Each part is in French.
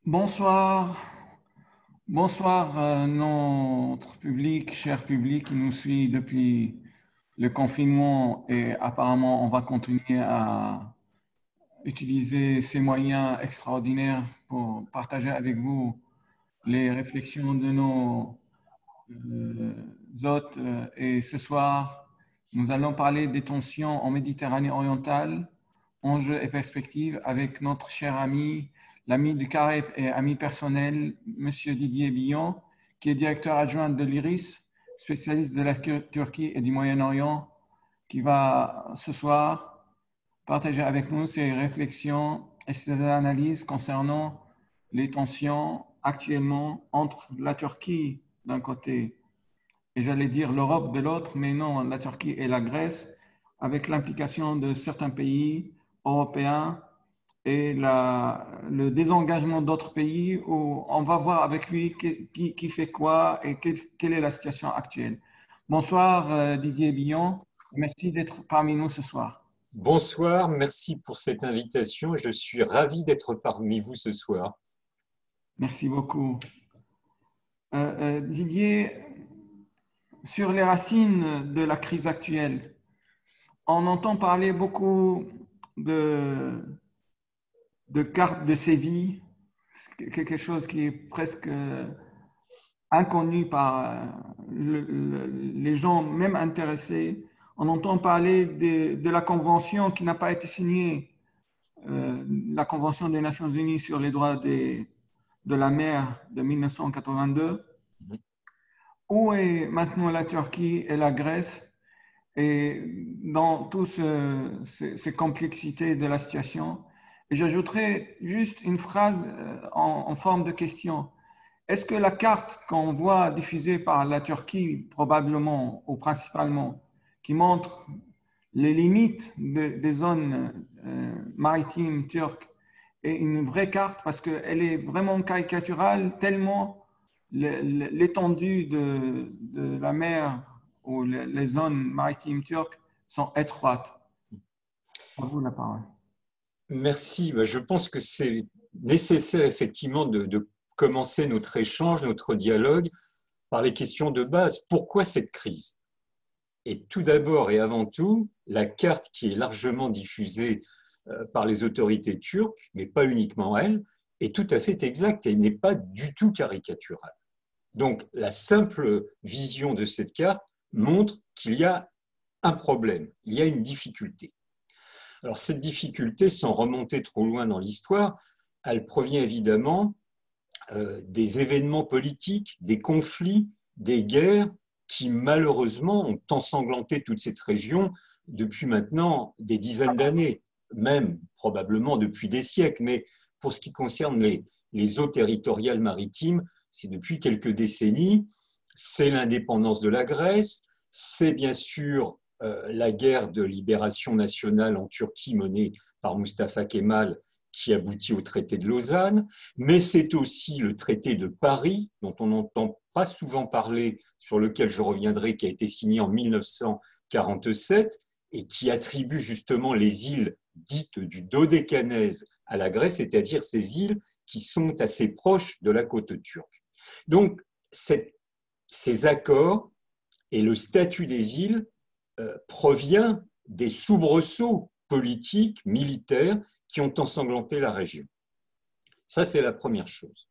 Bonsoir, bonsoir notre public, cher public qui nous suit depuis le confinement et apparemment on va continuer à utiliser ces moyens extraordinaires pour partager avec vous les réflexions de nos hôtes. Et ce soir, nous allons parler des tensions en Méditerranée orientale, enjeux et perspectives avec notre cher ami, l'ami du Carême et ami personnel, Monsieur Didier Billon, qui est directeur adjoint de l'IRIS, spécialiste de la Turquie et du Moyen-Orient, qui va ce soir partager avec nous ses réflexions et ses analyses concernant les tensions actuellement entre la Turquie d'un côté et j'allais dire l'Europe de l'autre, mais non, la Turquie et la Grèce, avec l'implication de certains pays européens et le désengagement d'autres pays où on va voir avec lui qui fait quoi et quelle est la situation actuelle. Bonsoir Didier Billon, merci d'être parmi nous ce soir. Bonsoir, merci pour cette invitation. Je suis ravi d'être parmi vous ce soir. Merci beaucoup. Didier, sur les racines de la crise actuelle, on entend parler beaucoup de, de carte de Séville, quelque chose qui est presque inconnu par les gens même intéressés. On entend parler de la convention qui n'a pas été signée, la Convention des Nations Unies sur les droits de la mer de 1982. Où est maintenant la Turquie et la Grèce? Et dans toutes ces complexités de la situation. Et j'ajouterai juste une phrase en forme de question. Est-ce que la carte qu'on voit diffusée par la Turquie, probablement ou principalement, qui montre les limites des zones maritimes turques, est une vraie carte parce qu'elle est vraiment caricaturale, tellement l'étendue de la mer ou les zones maritimes turques sont étroites. À vous la parole. Merci. Je pense que c'est nécessaire effectivement de commencer notre échange, notre dialogue par les questions de base. Pourquoi cette crise? Et tout d'abord et avant tout, la carte qui est largement diffusée par les autorités turques, mais pas uniquement elles, est tout à fait exacte et n'est pas du tout caricaturale. Donc la simple vision de cette carte montre qu'il y a un problème, il y a une difficulté. Alors cette difficulté, sans remonter trop loin dans l'histoire, elle provient évidemment des événements politiques, des conflits, des guerres qui malheureusement ont ensanglanté toute cette région depuis maintenant des dizaines d'années, même probablement depuis des siècles. Mais pour ce qui concerne les eaux territoriales maritimes, c'est depuis quelques décennies. C'est l'indépendance de la Grèce, c'est bien sûr la guerre de libération nationale en Turquie menée par Mustafa Kemal qui aboutit au traité de Lausanne, mais c'est aussi le traité de Paris, dont on n'entend pas souvent parler, sur lequel je reviendrai, qui a été signé en 1947 et qui attribue justement les îles dites du Dodécanèse à la Grèce, c'est-à-dire ces îles qui sont assez proches de la côte turque. Donc, ces accords et le statut des îles provient des soubresauts politiques, militaires qui ont ensanglanté la région. Ça, c'est la première chose.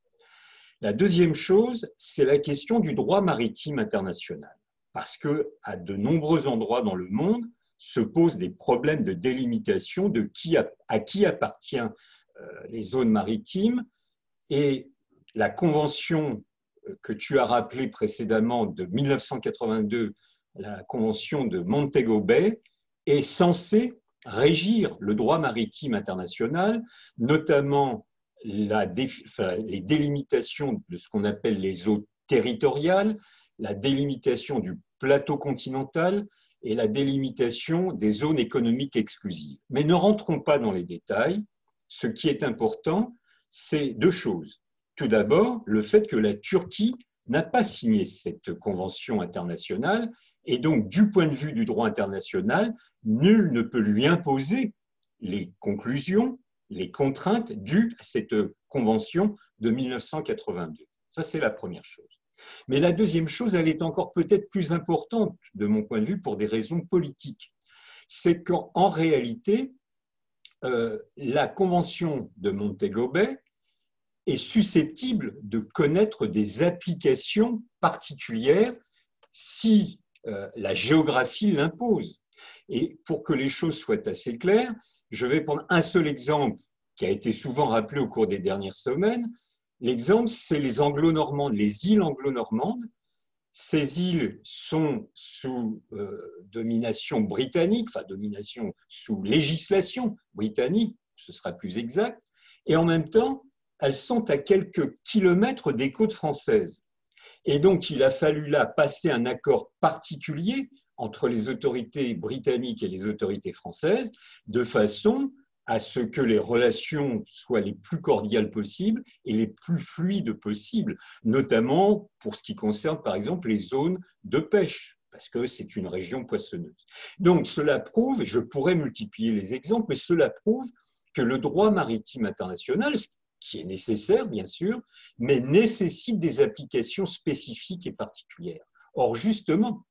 La deuxième chose, c'est la question du droit maritime international. Parce qu'à de nombreux endroits dans le monde se posent des problèmes de délimitation de à qui appartiennent les zones maritimes. Et la convention que tu as rappelée précédemment de 1982, la convention de Montego Bay, est censée régir le droit maritime international, notamment les délimitations de ce qu'on appelle les eaux territoriales, la délimitation du plateau continental et la délimitation des zones économiques exclusives. Mais ne rentrons pas dans les détails. Ce qui est important, c'est deux choses. Tout d'abord, le fait que la Turquie n'a pas signé cette convention internationale et donc, du point de vue du droit international, nul ne peut lui imposer les conclusions, les contraintes dues à cette convention de 1982. Ça, c'est la première chose. Mais la deuxième chose, elle est encore peut-être plus importante de mon point de vue pour des raisons politiques. C'est qu'en réalité, la convention de Montego Bay est susceptible de connaître des applications particulières si la géographie l'impose. Et pour que les choses soient assez claires, je vais prendre un seul exemple qui a été souvent rappelé au cours des dernières semaines. L'exemple, c'est les anglo-normandes, les îles anglo-normandes. Ces îles sont sous domination britannique, enfin domination sous législation britannique, ce sera plus exact, et en même temps, elles sont à quelques kilomètres des côtes françaises. Et donc, il a fallu là passer un accord particulier entre les autorités britanniques et les autorités françaises, de façon à ce que les relations soient les plus cordiales possibles et les plus fluides possibles, notamment pour ce qui concerne, par exemple, les zones de pêche, parce que c'est une région poissonneuse. Donc, cela prouve, et je pourrais multiplier les exemples, mais cela prouve que le droit maritime international, qui est nécessaire, bien sûr, mais nécessite des applications spécifiques et particulières. Or, justement,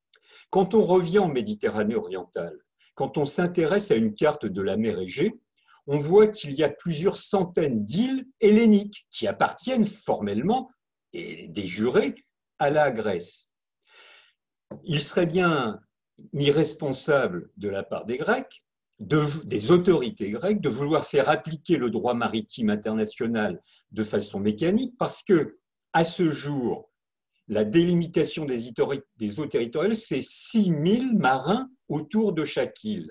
quand on revient en Méditerranée orientale, quand on s'intéresse à une carte de la mer Égée, on voit qu'il y a plusieurs centaines d'îles helléniques qui appartiennent formellement et des jurés à la Grèce. Il serait bien irresponsable de la part des Grecs, des autorités grecques, de vouloir faire appliquer le droit maritime international de façon mécanique, parce que, à ce jour, la délimitation des eaux territoriales, c'est 6000 marins autour de chaque île.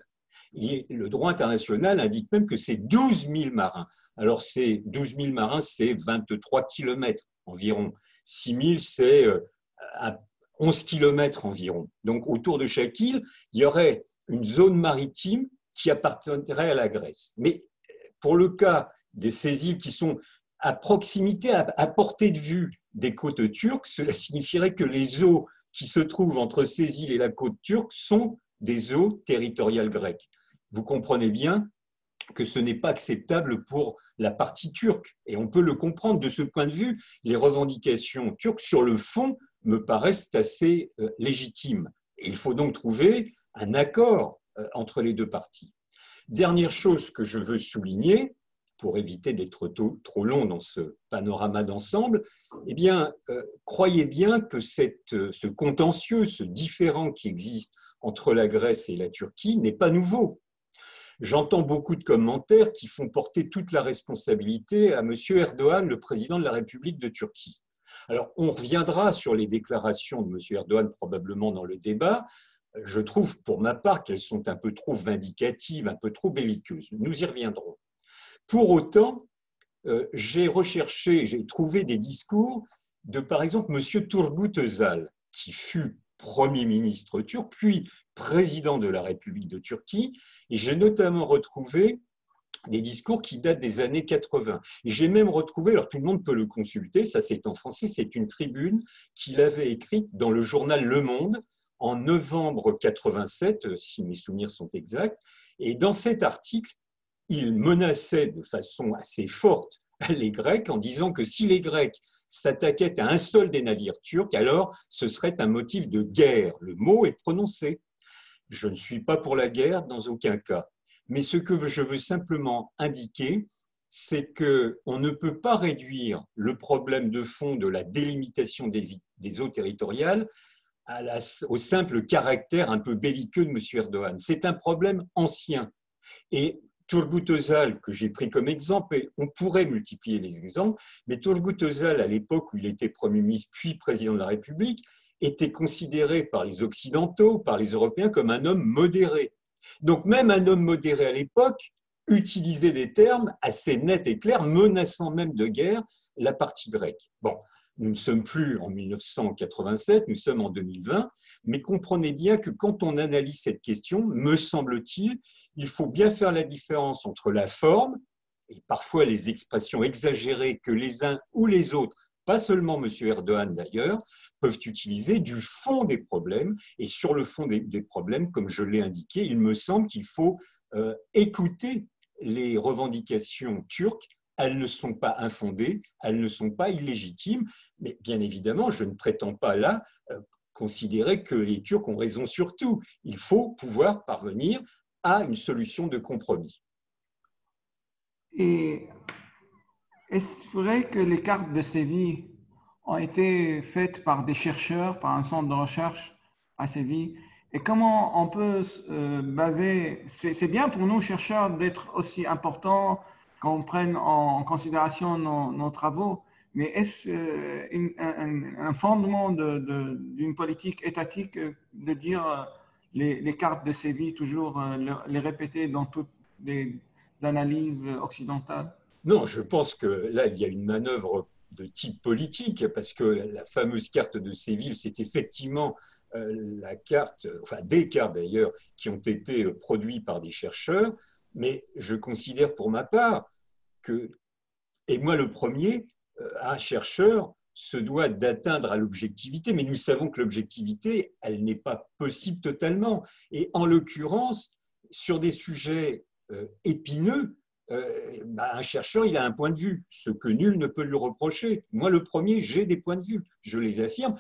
Et le droit international indique même que c'est 12 000 marins. Alors, 12 000 marins, c'est 23 kilomètres environ. 6 000, c'est à 11 kilomètres environ. Donc, autour de chaque île, il y aurait une zone maritime qui appartiendrait à la Grèce. Mais pour le cas de ces îles qui sont à proximité, à portée de vue des côtes turques, cela signifierait que les eaux qui se trouvent entre ces îles et la côte turque sont des eaux territoriales grecques. Vous comprenez bien que ce n'est pas acceptable pour la partie turque. Et on peut le comprendre de ce point de vue. Les revendications turques, sur le fond, me paraissent assez légitimes. Et il faut donc trouver un accord entre les deux parties. Dernière chose que je veux souligner, pour éviter d'être trop long dans ce panorama d'ensemble, eh bien, croyez bien que ce contentieux, ce différend qui existe entre la Grèce et la Turquie n'est pas nouveau. J'entends beaucoup de commentaires qui font porter toute la responsabilité à M. Erdogan, le président de la République de Turquie. Alors, on reviendra sur les déclarations de M. Erdogan probablement dans le débat. Je trouve, pour ma part, qu'elles sont un peu trop vindicatives, un peu trop belliqueuses. Nous y reviendrons. Pour autant, j'ai trouvé des discours de, par exemple, M. Turgut Özal, qui fut Premier ministre turc, puis président de la République de Turquie, et j'ai notamment retrouvé des discours qui datent des années 80. Et j'ai même retrouvé, alors tout le monde peut le consulter, ça c'est en français, c'est une tribune qu'il avait écrite dans le journal Le Monde en novembre 87, si mes souvenirs sont exacts, et dans cet article, il menaçait de façon assez forte les Grecs en disant que si les Grecs s'attaquaient à un seul des navires turcs, alors ce serait un motif de guerre. Le mot est prononcé. Je ne suis pas pour la guerre dans aucun cas. Mais ce que je veux simplement indiquer, c'est qu'on ne peut pas réduire le problème de fond de la délimitation des eaux territoriales au simple caractère un peu belliqueux de M. Erdogan. C'est un problème ancien. Et Turgut Özal, que j'ai pris comme exemple, et on pourrait multiplier les exemples, mais Turgut Özal, à l'époque où il était Premier ministre puis président de la République, était considéré par les Occidentaux, par les Européens, comme un homme modéré. Donc même un homme modéré à l'époque utilisait des termes assez nets et clairs, menaçant même de guerre la partie grecque. Bon, nous ne sommes plus en 1987, nous sommes en 2020, mais comprenez bien que quand on analyse cette question, me semble-t-il, il faut bien faire la différence entre la forme et parfois les expressions exagérées que les uns ou les autres, pas seulement M. Erdogan d'ailleurs, peuvent utiliser du fond des problèmes. Et sur le fond des problèmes, comme je l'ai indiqué, il me semble qu'il faut écouter les revendications turques elles ne sont pas infondées, elles ne sont pas illégitimes, mais bien évidemment, je ne prétends pas là considérer que les Turcs ont raison sur tout. Il faut pouvoir parvenir à une solution de compromis. Et est-ce vrai que les cartes de Séville ont été faites par des chercheurs, par un centre de recherche à Séville? Et comment on peut baser... C'est bien pour nous, chercheurs, d'être aussi importants, qu'on prenne en considération nos travaux, mais est-ce un fondement d'une politique étatique de dire les cartes de Séville, toujours les répéter dans toutes les analyses occidentales? Non, je pense que là, il y a une manœuvre de type politique, parce que la fameuse carte de Séville, c'est effectivement la carte, enfin des cartes d'ailleurs, qui ont été produites par des chercheurs, mais je considère pour ma part que, et moi le premier, un chercheur se doit d'atteindre à l'objectivité, mais nous savons que l'objectivité, elle n'est pas possible totalement. Et en l'occurrence, sur des sujets épineux, un chercheur, il a un point de vue, ce que nul ne peut lui reprocher. Moi, le premier, j'ai des points de vue, je les affirme.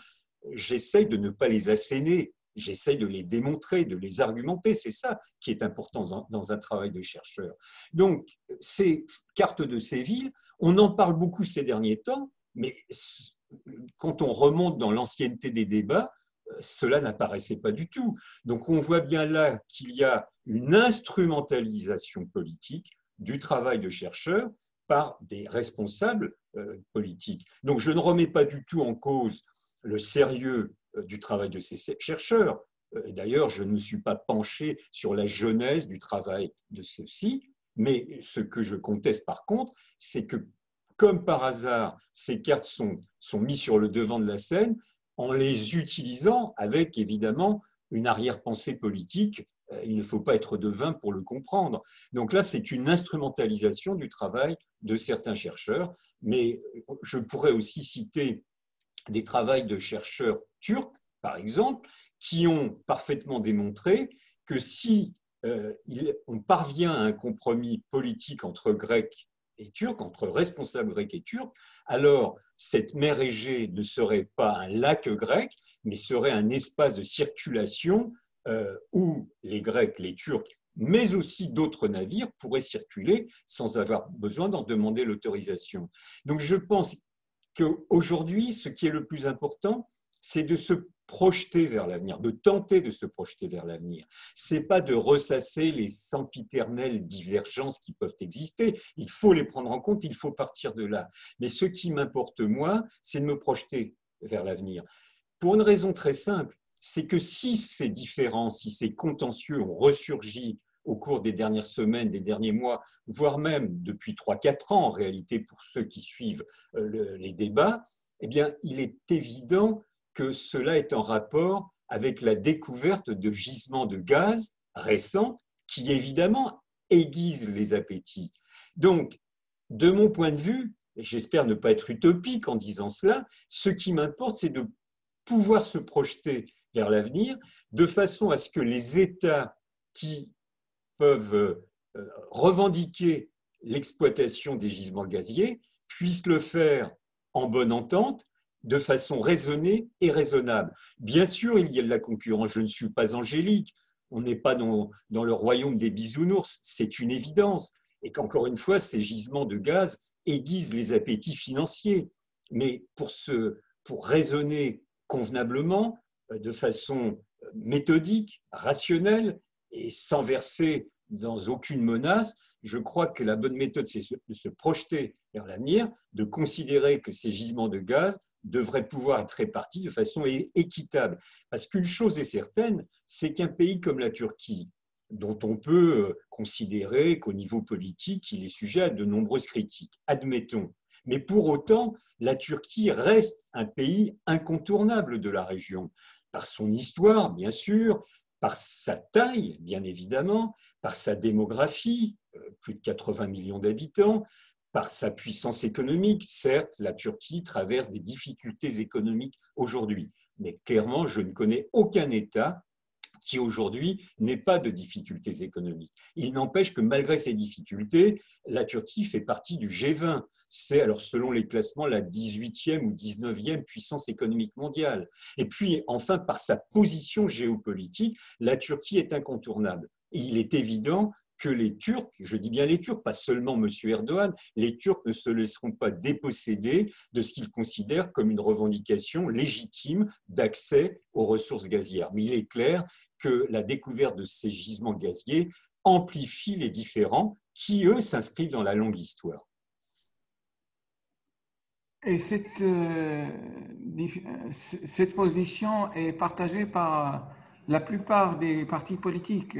J'essaye de ne pas les asséner, j'essaye de les démontrer, de les argumenter. C'est ça qui est important dans un travail de chercheur. Donc, ces cartes de Séville, on en parle beaucoup ces derniers temps, mais quand on remonte dans l'ancienneté des débats, cela n'apparaissait pas du tout. Donc, on voit bien là qu'il y a une instrumentalisation politique du travail de chercheur par des responsables politiques. Donc, je ne remets pas du tout en cause le sérieux du travail de ces chercheurs. D'ailleurs, je ne me suis pas penché sur la genèse du travail de ceux-ci, mais ce que je conteste par contre, c'est que, comme par hasard, ces cartes sont mises sur le devant de la scène en les utilisant avec évidemment une arrière-pensée politique. Il ne faut pas être devin pour le comprendre. Donc là, c'est une instrumentalisation du travail de certains chercheurs, mais je pourrais aussi citer des travaux de chercheurs turcs, par exemple, qui ont parfaitement démontré que si on parvient à un compromis politique entre Grecs et Turcs, entre responsables grecs et turcs, alors cette mer Égée ne serait pas un lac grec, mais serait un espace de circulation où les Grecs, les Turcs, mais aussi d'autres navires pourraient circuler sans avoir besoin d'en demander l'autorisation. Donc je pense qu'aujourd'hui, ce qui est le plus important, c'est de se projeter vers l'avenir, de tenter de se projeter vers l'avenir. Ce n'est pas de ressasser les sempiternelles divergences qui peuvent exister. Il faut les prendre en compte, il faut partir de là. Mais ce qui m'importe, moi, c'est de me projeter vers l'avenir. Pour une raison très simple, c'est que si ces différences, si ces contentieux ont ressurgi au cours des dernières semaines, des derniers mois, voire même depuis 3-4 ans en réalité pour ceux qui suivent les débats, eh bien, il est évident que cela est en rapport avec la découverte de gisements de gaz récents qui, évidemment, aiguisent les appétits. Donc, de mon point de vue, et j'espère ne pas être utopique en disant cela, ce qui m'importe, c'est de pouvoir se projeter vers l'avenir de façon à ce que les États qui peuvent revendiquer l'exploitation des gisements gaziers puissent le faire en bonne entente, de façon raisonnée et raisonnable. Bien sûr, il y a de la concurrence, je ne suis pas angélique, on n'est pas dans le royaume des bisounours, c'est une évidence, et qu'encore une fois, ces gisements de gaz aiguisent les appétits financiers. Mais pour raisonner convenablement, de façon méthodique, rationnelle, et sans verser dans aucune menace, je crois que la bonne méthode, c'est de se projeter vers l'avenir, de considérer que ces gisements de gaz devraient pouvoir être répartis de façon équitable. Parce qu'une chose est certaine, c'est qu'un pays comme la Turquie, dont on peut considérer qu'au niveau politique, il est sujet à de nombreuses critiques, admettons. Mais pour autant, la Turquie reste un pays incontournable de la région, par son histoire, bien sûr, par sa taille, bien évidemment, par sa démographie, plus de 80 millions d'habitants, par sa puissance économique. Certes, la Turquie traverse des difficultés économiques aujourd'hui, mais clairement, je ne connais aucun État qui aujourd'hui n'est pas de difficultés économiques. Il n'empêche que malgré ces difficultés, la Turquie fait partie du G20. C'est, alors selon les classements, la 18e ou 19e puissance économique mondiale. Et puis, enfin, par sa position géopolitique, la Turquie est incontournable. Et il est évident que les Turcs, je dis bien les Turcs, pas seulement M. Erdogan, les Turcs ne se laisseront pas déposséder de ce qu'ils considèrent comme une revendication légitime d'accès aux ressources gazières. Mais il est clair que la découverte de ces gisements gaziers amplifie les différends qui, eux, s'inscrivent dans la longue histoire. Et cette position est partagée par la plupart des partis politiques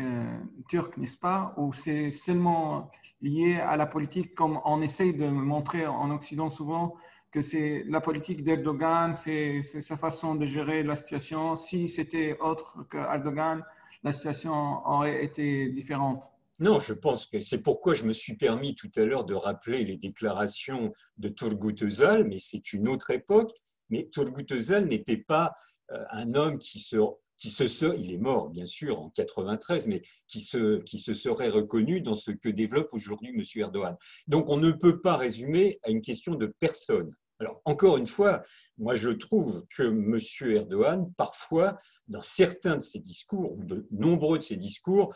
turcs, n'est-ce pas? Ou c'est seulement lié à la politique, comme on essaye de montrer en Occident souvent que c'est la politique d'Erdogan, c'est sa façon de gérer la situation. Si c'était autre qu'Erdogan, la situation aurait été différente. Non, je pense que c'est pourquoi je me suis permis tout à l'heure de rappeler les déclarations de Turgut Özal, mais c'est une autre époque. Mais Turgut Özal n'était pas un homme il est mort bien sûr en 93, mais qui se serait reconnu dans ce que développe aujourd'hui M. Erdogan. Donc on ne peut pas résumer à une question de personne. Alors, encore une fois, moi je trouve que M. Erdogan, parfois, dans certains de ses discours, ou de nombreux de ses discours,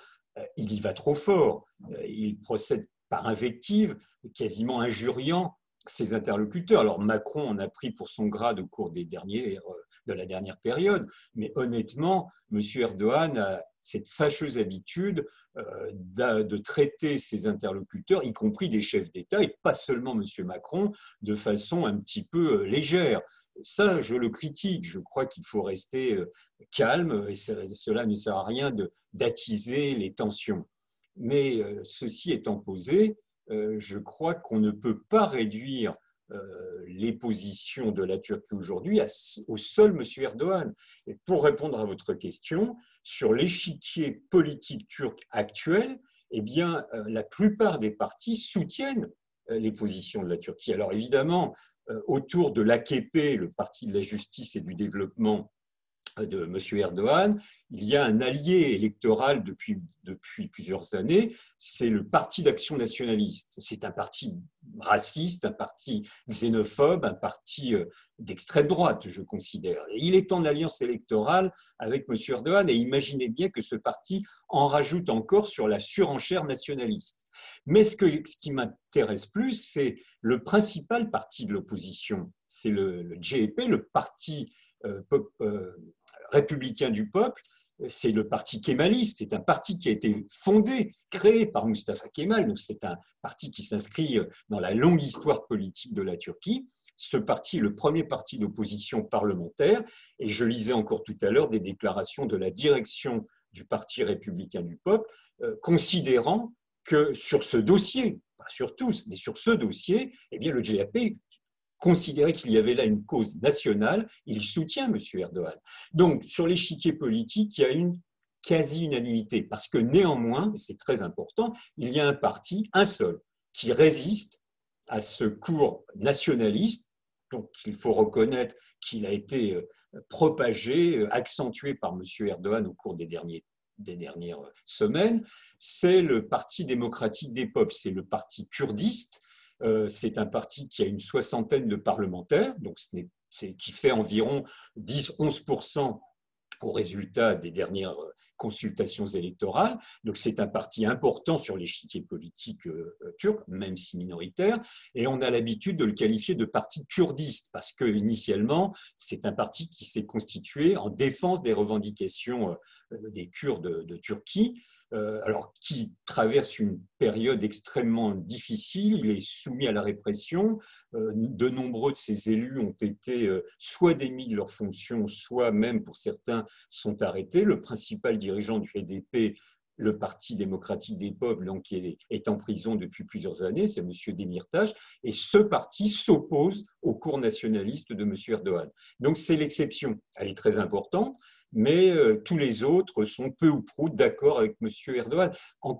il y va trop fort. Il procède par invective, quasiment injuriant ses interlocuteurs. Alors Macron en a pris pour son grade au cours de la dernière période, mais honnêtement, M. Erdogan a cette fâcheuse habitude de traiter ses interlocuteurs, y compris des chefs d'État, et pas seulement M. Macron, de façon un petit peu légère. Ça, je le critique. Je crois qu'il faut rester calme et cela ne sert à rien d'attiser les tensions. Mais ceci étant posé, je crois qu'on ne peut pas réduire les positions de la Turquie aujourd'hui au seul M. Erdogan. Et pour répondre à votre question, sur l'échiquier politique turc actuel, eh bien, la plupart des partis soutiennent les positions de la Turquie. Alors évidemment, autour de l'AKP, le Parti de la justice et du développement de M. Erdogan, il y a un allié électoral depuis plusieurs années, c'est le Parti d'action nationaliste. C'est un parti raciste, un parti xénophobe, un parti d'extrême droite, je considère. Et il est en alliance électorale avec M. Erdogan, et imaginez bien que ce parti en rajoute encore sur la surenchère nationaliste. Mais ce qui m'intéresse plus, c'est le principal parti de l'opposition, c'est le CHP, le parti républicain du peuple. C'est le parti kémaliste, c'est un parti qui a été fondé, créé par Mustafa Kemal, donc c'est un parti qui s'inscrit dans la longue histoire politique de la Turquie. Ce parti est le premier parti d'opposition parlementaire, et je lisais encore tout à l'heure des déclarations de la direction du Parti républicain du peuple, considérant que sur ce dossier, pas sur tous, mais sur ce dossier, eh bien le CHP considérait qu'il y avait là une cause nationale, il soutient M. Erdogan. Donc, sur l'échiquier politique, il y a une quasi-unanimité, parce que néanmoins, c'est très important, il y a un parti, un seul, qui résiste à ce cours nationaliste, donc il faut reconnaître qu'il a été propagé, accentué par M. Erdogan au cours des dernières semaines, c'est le Parti démocratique des peuples, c'est le parti kurdiste. C'est un parti qui a une soixantaine de parlementaires, donc qui fait environ 10-11% au résultat des dernières consultations électorales. Donc c'est un parti important sur l'échiquier politique turc, même si minoritaire, et on a l'habitude de le qualifier de parti kurdiste, parce qu'initialement, c'est un parti qui s'est constitué en défense des revendications des Kurdes de Turquie, alors qui traverse une période extrêmement difficile, il est soumis à la répression, de nombreux de ses élus ont été soit démis de leurs fonctions, soit même pour certains sont arrêtés. Le principal dirigeant du HDP, le Parti démocratique des peuples, donc, qui est en prison depuis plusieurs années, c'est M. Demirtas, et ce parti s'oppose au cours nationaliste de M. Erdogan. Donc c'est l'exception, elle est très importante, mais tous les autres sont peu ou prou d'accord avec M. Erdogan.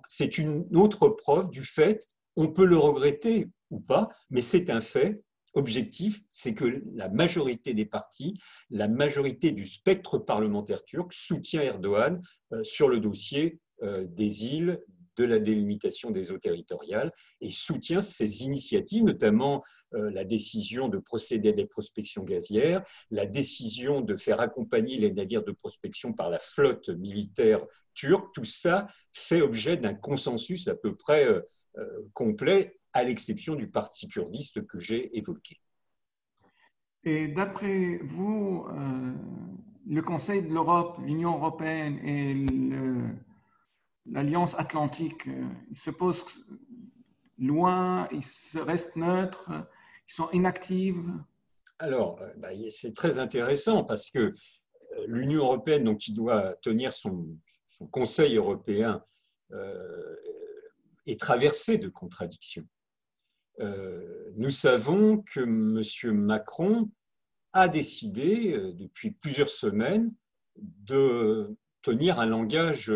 C'est une autre preuve du fait, on peut le regretter ou pas, mais c'est un fait, objectif, c'est que la majorité des partis, la majorité du spectre parlementaire turc soutient Erdogan sur le dossier des îles, de la délimitation des eaux territoriales et soutient ces initiatives, notamment la décision de procéder à des prospections gazières, la décision de faire accompagner les navires de prospection par la flotte militaire turque. Tout ça fait objet d'un consensus à peu près complet, à l'exception du parti kurdiste que j'ai évoqué. Et d'après vous, le Conseil de l'Europe, l'Union européenne et l'Alliance atlantique, ils se posent loin, ils se restent neutres, ils sont inactifs? Alors, c'est très intéressant parce que l'Union européenne, donc, qui doit tenir son Conseil européen, est traversée de contradictions. Nous savons que M. Macron a décidé depuis plusieurs semaines de tenir un langage,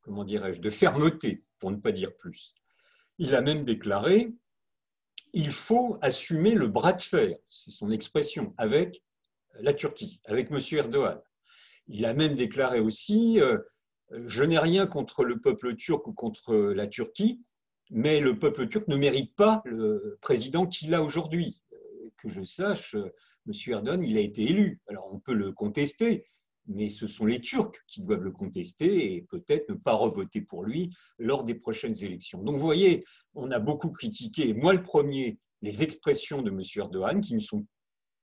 comment dirais-je, de fermeté, pour ne pas dire plus. Il a même déclaré « il faut assumer le bras de fer », c'est son expression, avec la Turquie, avec M. Erdogan. Il a même déclaré aussi « je n'ai rien contre le peuple turc ou contre la Turquie, mais le peuple turc ne mérite pas le président qu'il a aujourd'hui. Que je sache, M. Erdogan, il a été élu. Alors on peut le contester, mais ce sont les Turcs qui doivent le contester et peut-être ne pas revoter pour lui lors des prochaines élections. Donc vous voyez, on a beaucoup critiqué, moi le premier, les expressions de M. Erdogan qui ne sont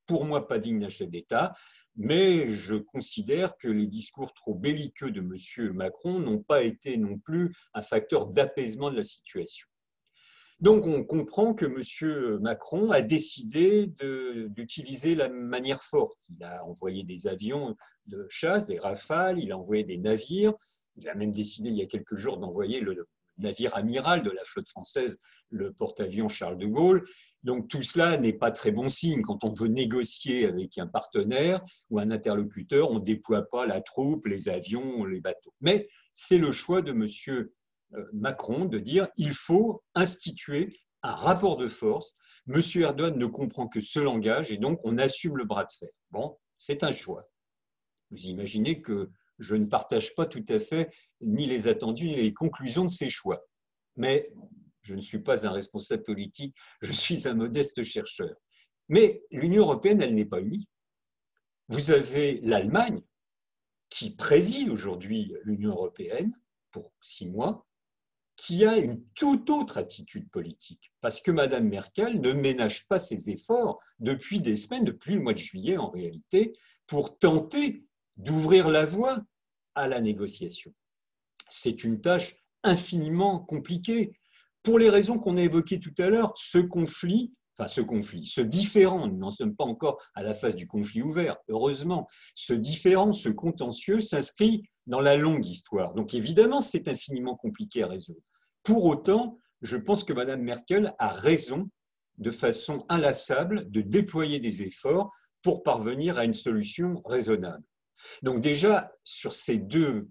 pour moi pas dignes d'un chef d'État, mais je considère que les discours trop belliqueux de M. Macron n'ont pas été non plus un facteur d'apaisement de la situation. Donc on comprend que M. Macron a décidé d'utiliser la manière forte. Il a envoyé des avions de chasse, des Rafales, il a envoyé des navires, il a même décidé il y a quelques jours d'envoyer le navire amiral de la flotte française, le porte-avions Charles de Gaulle. Donc tout cela n'est pas très bon signe. Quand on veut négocier avec un partenaire ou un interlocuteur, on ne déploie pas la troupe, les avions, les bateaux. Mais c'est le choix de M. Macron de dire il faut instituer un rapport de force. M. Erdogan ne comprend que ce langage et donc on assume le bras de fer. Bon, c'est un choix. Vous imaginez que je ne partage pas tout à fait ni les attendus ni les conclusions de ces choix. Mais je ne suis pas un responsable politique, je suis un modeste chercheur. Mais l'Union européenne, elle n'est pas unie. Vous avez l'Allemagne qui préside aujourd'hui l'Union européenne pour 6 mois, qui a une toute autre attitude politique, parce que Mme Merkel ne ménage pas ses efforts depuis des semaines, depuis le mois de juillet en réalité, pour tenter d'ouvrir la voie à la négociation. C'est une tâche infiniment compliquée. Pour les raisons qu'on a évoquées tout à l'heure, ce différend, nous n'en sommes pas encore à la phase du conflit ouvert, heureusement, ce différend, ce contentieux s'inscrit dans la longue histoire. Donc évidemment, c'est infiniment compliqué à résoudre. Pour autant, je pense que Mme Merkel a raison, de façon inlassable, de déployer des efforts pour parvenir à une solution raisonnable. Donc déjà, sur ces deux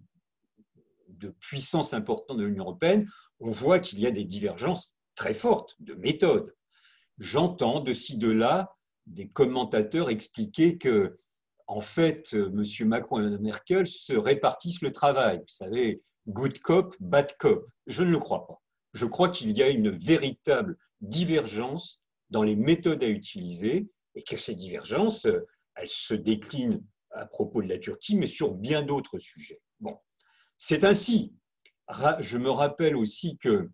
puissances importantes de l'Union européenne, on voit qu'il y a des divergences très fortes de méthode. J'entends de ci, de là des commentateurs expliquer que, en fait, M. Macron et Mme Merkel se répartissent le travail. Vous savez, good cop, bad cop. Je ne le crois pas. Je crois qu'il y a une véritable divergence dans les méthodes à utiliser et que ces divergences, elles se déclinent à propos de la Turquie, mais sur bien d'autres sujets. Bon, c'est ainsi. Je me rappelle aussi que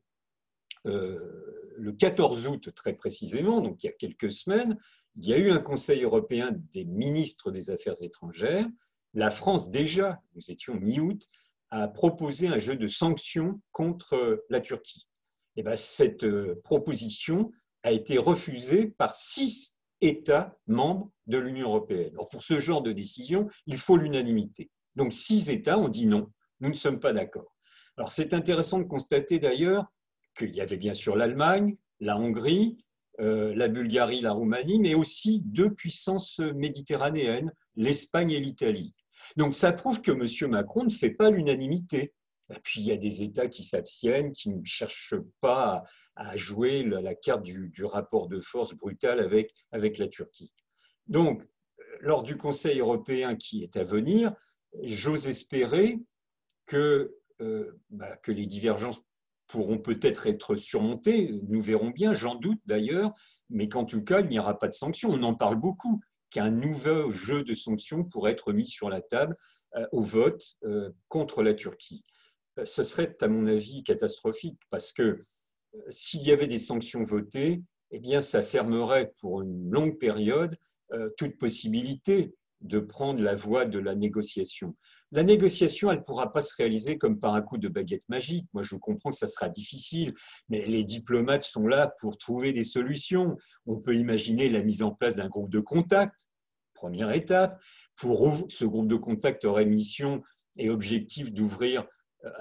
le 14 août, très précisément, donc il y a quelques semaines, il y a eu un Conseil européen des ministres des Affaires étrangères. La France, déjà, nous étions mi-août, a proposé un jeu de sanctions contre la Turquie. Et bien, cette proposition a été refusée par 6 États membres de l'Union européenne. Alors, pour ce genre de décision, il faut l'unanimité. Donc 6 États ont dit non, nous ne sommes pas d'accord. Alors c'est intéressant de constater d'ailleurs qu'il y avait bien sûr l'Allemagne, la Hongrie, la Bulgarie, la Roumanie, mais aussi 2 puissances méditerranéennes, l'Espagne et l'Italie. Donc ça prouve que M. Macron ne fait pas l'unanimité. Et puis, il y a des États qui s'abstiennent, qui ne cherchent pas à jouer la carte du rapport de force brutal avec la Turquie. Donc, lors du Conseil européen qui est à venir, j'ose espérer que les divergences pourront peut-être être surmontées, nous verrons bien, j'en doute d'ailleurs, mais qu'en tout cas, il n'y aura pas de sanctions. On en parle beaucoup, qu'un nouveau jeu de sanctions pourrait être mis sur la table au vote contre la Turquie. Ce serait, à mon avis, catastrophique, parce que s'il y avait des sanctions votées, eh bien, ça fermerait pour une longue période toute possibilité de prendre la voie de la négociation. La négociation, elle ne pourra pas se réaliser comme par un coup de baguette magique. Moi, je comprends que ça sera difficile, mais les diplomates sont là pour trouver des solutions. On peut imaginer la mise en place d'un groupe de contact, première étape. Ce groupe de contact aurait mission et objectif d'ouvrir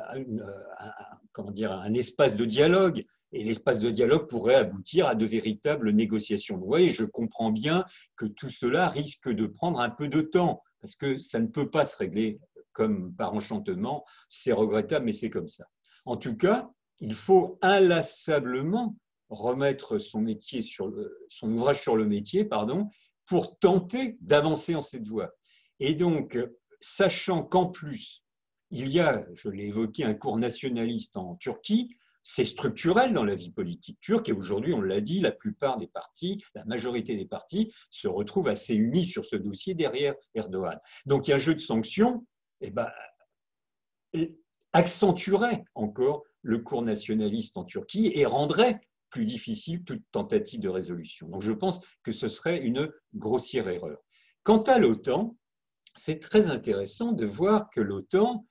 un espace de dialogue. Et l'espace de dialogue pourrait aboutir à de véritables négociations. Vous voyez, je comprends bien que tout cela risque de prendre un peu de temps, parce que ça ne peut pas se régler comme par enchantement. C'est regrettable, mais c'est comme ça. En tout cas, il faut inlassablement remettre son ouvrage sur le métier, pour tenter d'avancer en cette voie. Et donc, sachant qu'en plus, il y a, je l'ai évoqué, un cours nationaliste en Turquie, c'est structurel dans la vie politique turque et aujourd'hui, on l'a dit, la plupart des partis, la majorité des partis se retrouvent assez unis sur ce dossier derrière Erdogan. Donc il y a un jeu de sanctions accentuerait encore le cours nationaliste en Turquie et rendrait plus difficile toute tentative de résolution. Donc je pense que ce serait une grossière erreur. Quant à l'OTAN, c'est très intéressant de voir que l'OTAN,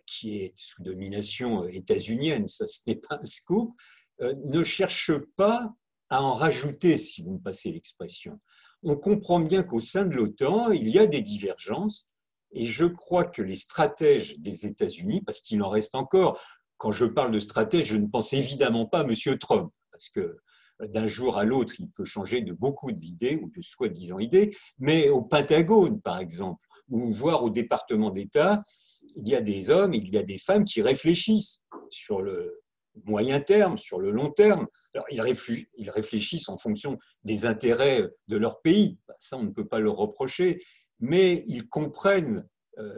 qui est sous domination états-unienne, ça ce n'est pas un scoop, ne cherche pas à en rajouter, si vous me passez l'expression. On comprend bien qu'au sein de l'OTAN, il y a des divergences, et je crois que les stratèges des États-Unis, parce qu'il en reste encore, quand je parle de stratège, je ne pense évidemment pas à M. Trump, parce que d'un jour à l'autre, il peut changer de beaucoup d'idées, ou de soi-disant idées, mais au Pentagone, par exemple, ou voire au département d'État, il y a des hommes, il y a des femmes qui réfléchissent sur le moyen terme, sur le long terme. Alors, ils réfléchissent en fonction des intérêts de leur pays. Ça, on ne peut pas leur reprocher. Mais ils comprennent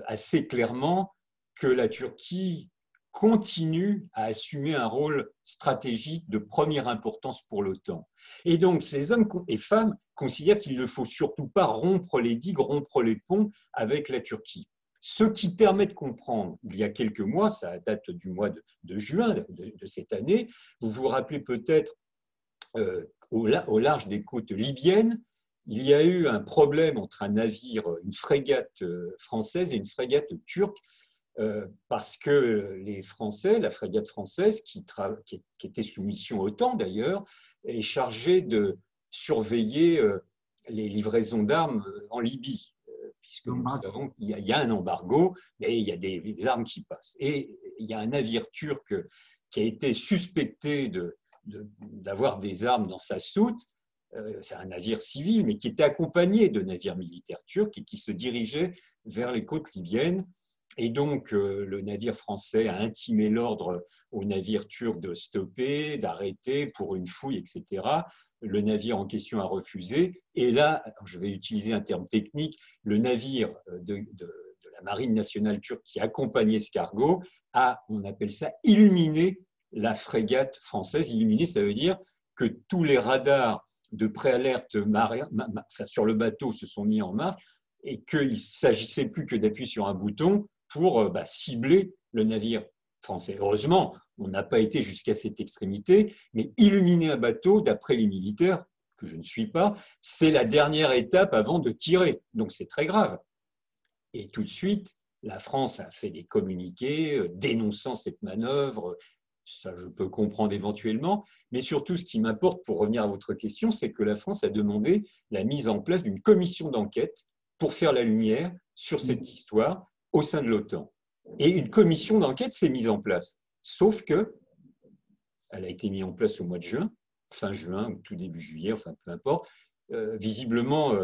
assez clairement que la Turquie continue à assumer un rôle stratégique de première importance pour l'OTAN. Et donc, ces hommes et femmes considèrent qu'il ne faut surtout pas rompre les digues, rompre les ponts avec la Turquie. Ce qui permet de comprendre, il y a quelques mois, ça date du mois de juin de cette année, vous vous rappelez peut-être au large des côtes libyennes, il y a eu un problème entre un navire, une frégate française et une frégate turque, parce que les Français, la frégate française, qui était sous mission OTAN d'ailleurs, est chargée de surveiller les livraisons d'armes en Libye, puisque nous savons qu'il y a un embargo et il y a des armes qui passent. Et il y a un navire turc qui a été suspecté d'avoir des armes dans sa soute. C'est un navire civil, mais qui était accompagné de navires militaires turcs et qui se dirigeait vers les côtes libyennes. Et donc, le navire français a intimé l'ordre au navire turc de stopper, d'arrêter pour une fouille, etc. Le navire en question a refusé. Et là, je vais utiliser un terme technique, le navire de la marine nationale turque qui accompagnait ce cargo a, on appelle ça, illuminé la frégate française. Illuminé, ça veut dire que tous les radars de préalerte sur le bateau se sont mis en marche et qu'il ne s'agissait plus que d'appuyer sur un bouton pour cibler le navire français. Heureusement, on n'a pas été jusqu'à cette extrémité, mais illuminer un bateau, d'après les militaires, que je ne suis pas, c'est la dernière étape avant de tirer. Donc c'est très grave. Et tout de suite, la France a fait des communiqués dénonçant cette manœuvre. Ça, je peux comprendre éventuellement. Mais surtout, ce qui m'importe, pour revenir à votre question, c'est que la France a demandé la mise en place d'une commission d'enquête pour faire la lumière sur cette histoire au sein de l'OTAN. Et une commission d'enquête s'est mise en place. Sauf qu'elle a été mise en place au mois de juin, fin juin ou tout début juillet, enfin peu importe. Visiblement,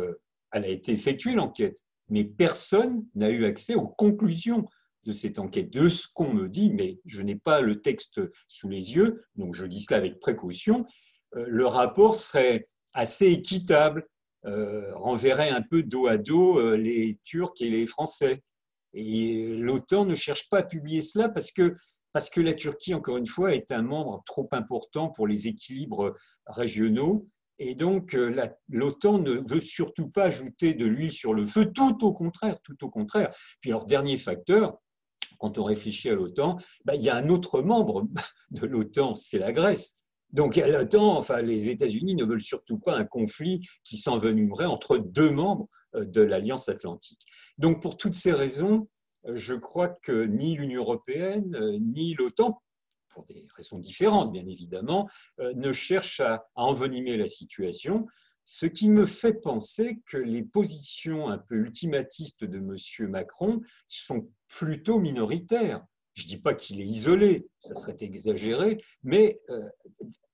elle a été effectuée, l'enquête. Mais personne n'a eu accès aux conclusions de cette enquête, de ce qu'on me dit, mais je n'ai pas le texte sous les yeux, donc je dis cela avec précaution, le rapport serait assez équitable, renverrait un peu dos à dos les Turcs et les Français. Et l'OTAN ne cherche pas à publier cela parce que la Turquie, encore une fois, est un membre trop important pour les équilibres régionaux. Et donc, l'OTAN ne veut surtout pas ajouter de l'huile sur le feu, tout au contraire, tout au contraire. Puis alors, dernier facteur, quand on réfléchit à l'OTAN, il y a un autre membre de l'OTAN, c'est la Grèce. Donc, l'OTAN, enfin, les États-Unis ne veulent surtout pas un conflit qui s'envenimerait entre deux membres de l'Alliance atlantique. Donc, pour toutes ces raisons, je crois que ni l'Union européenne, ni l'OTAN, pour des raisons différentes, bien évidemment, ne cherchent à envenimer la situation, ce qui me fait penser que les positions un peu ultimatistes de M. Macron sont plutôt minoritaires. Je ne dis pas qu'il est isolé, ça serait exagéré, mais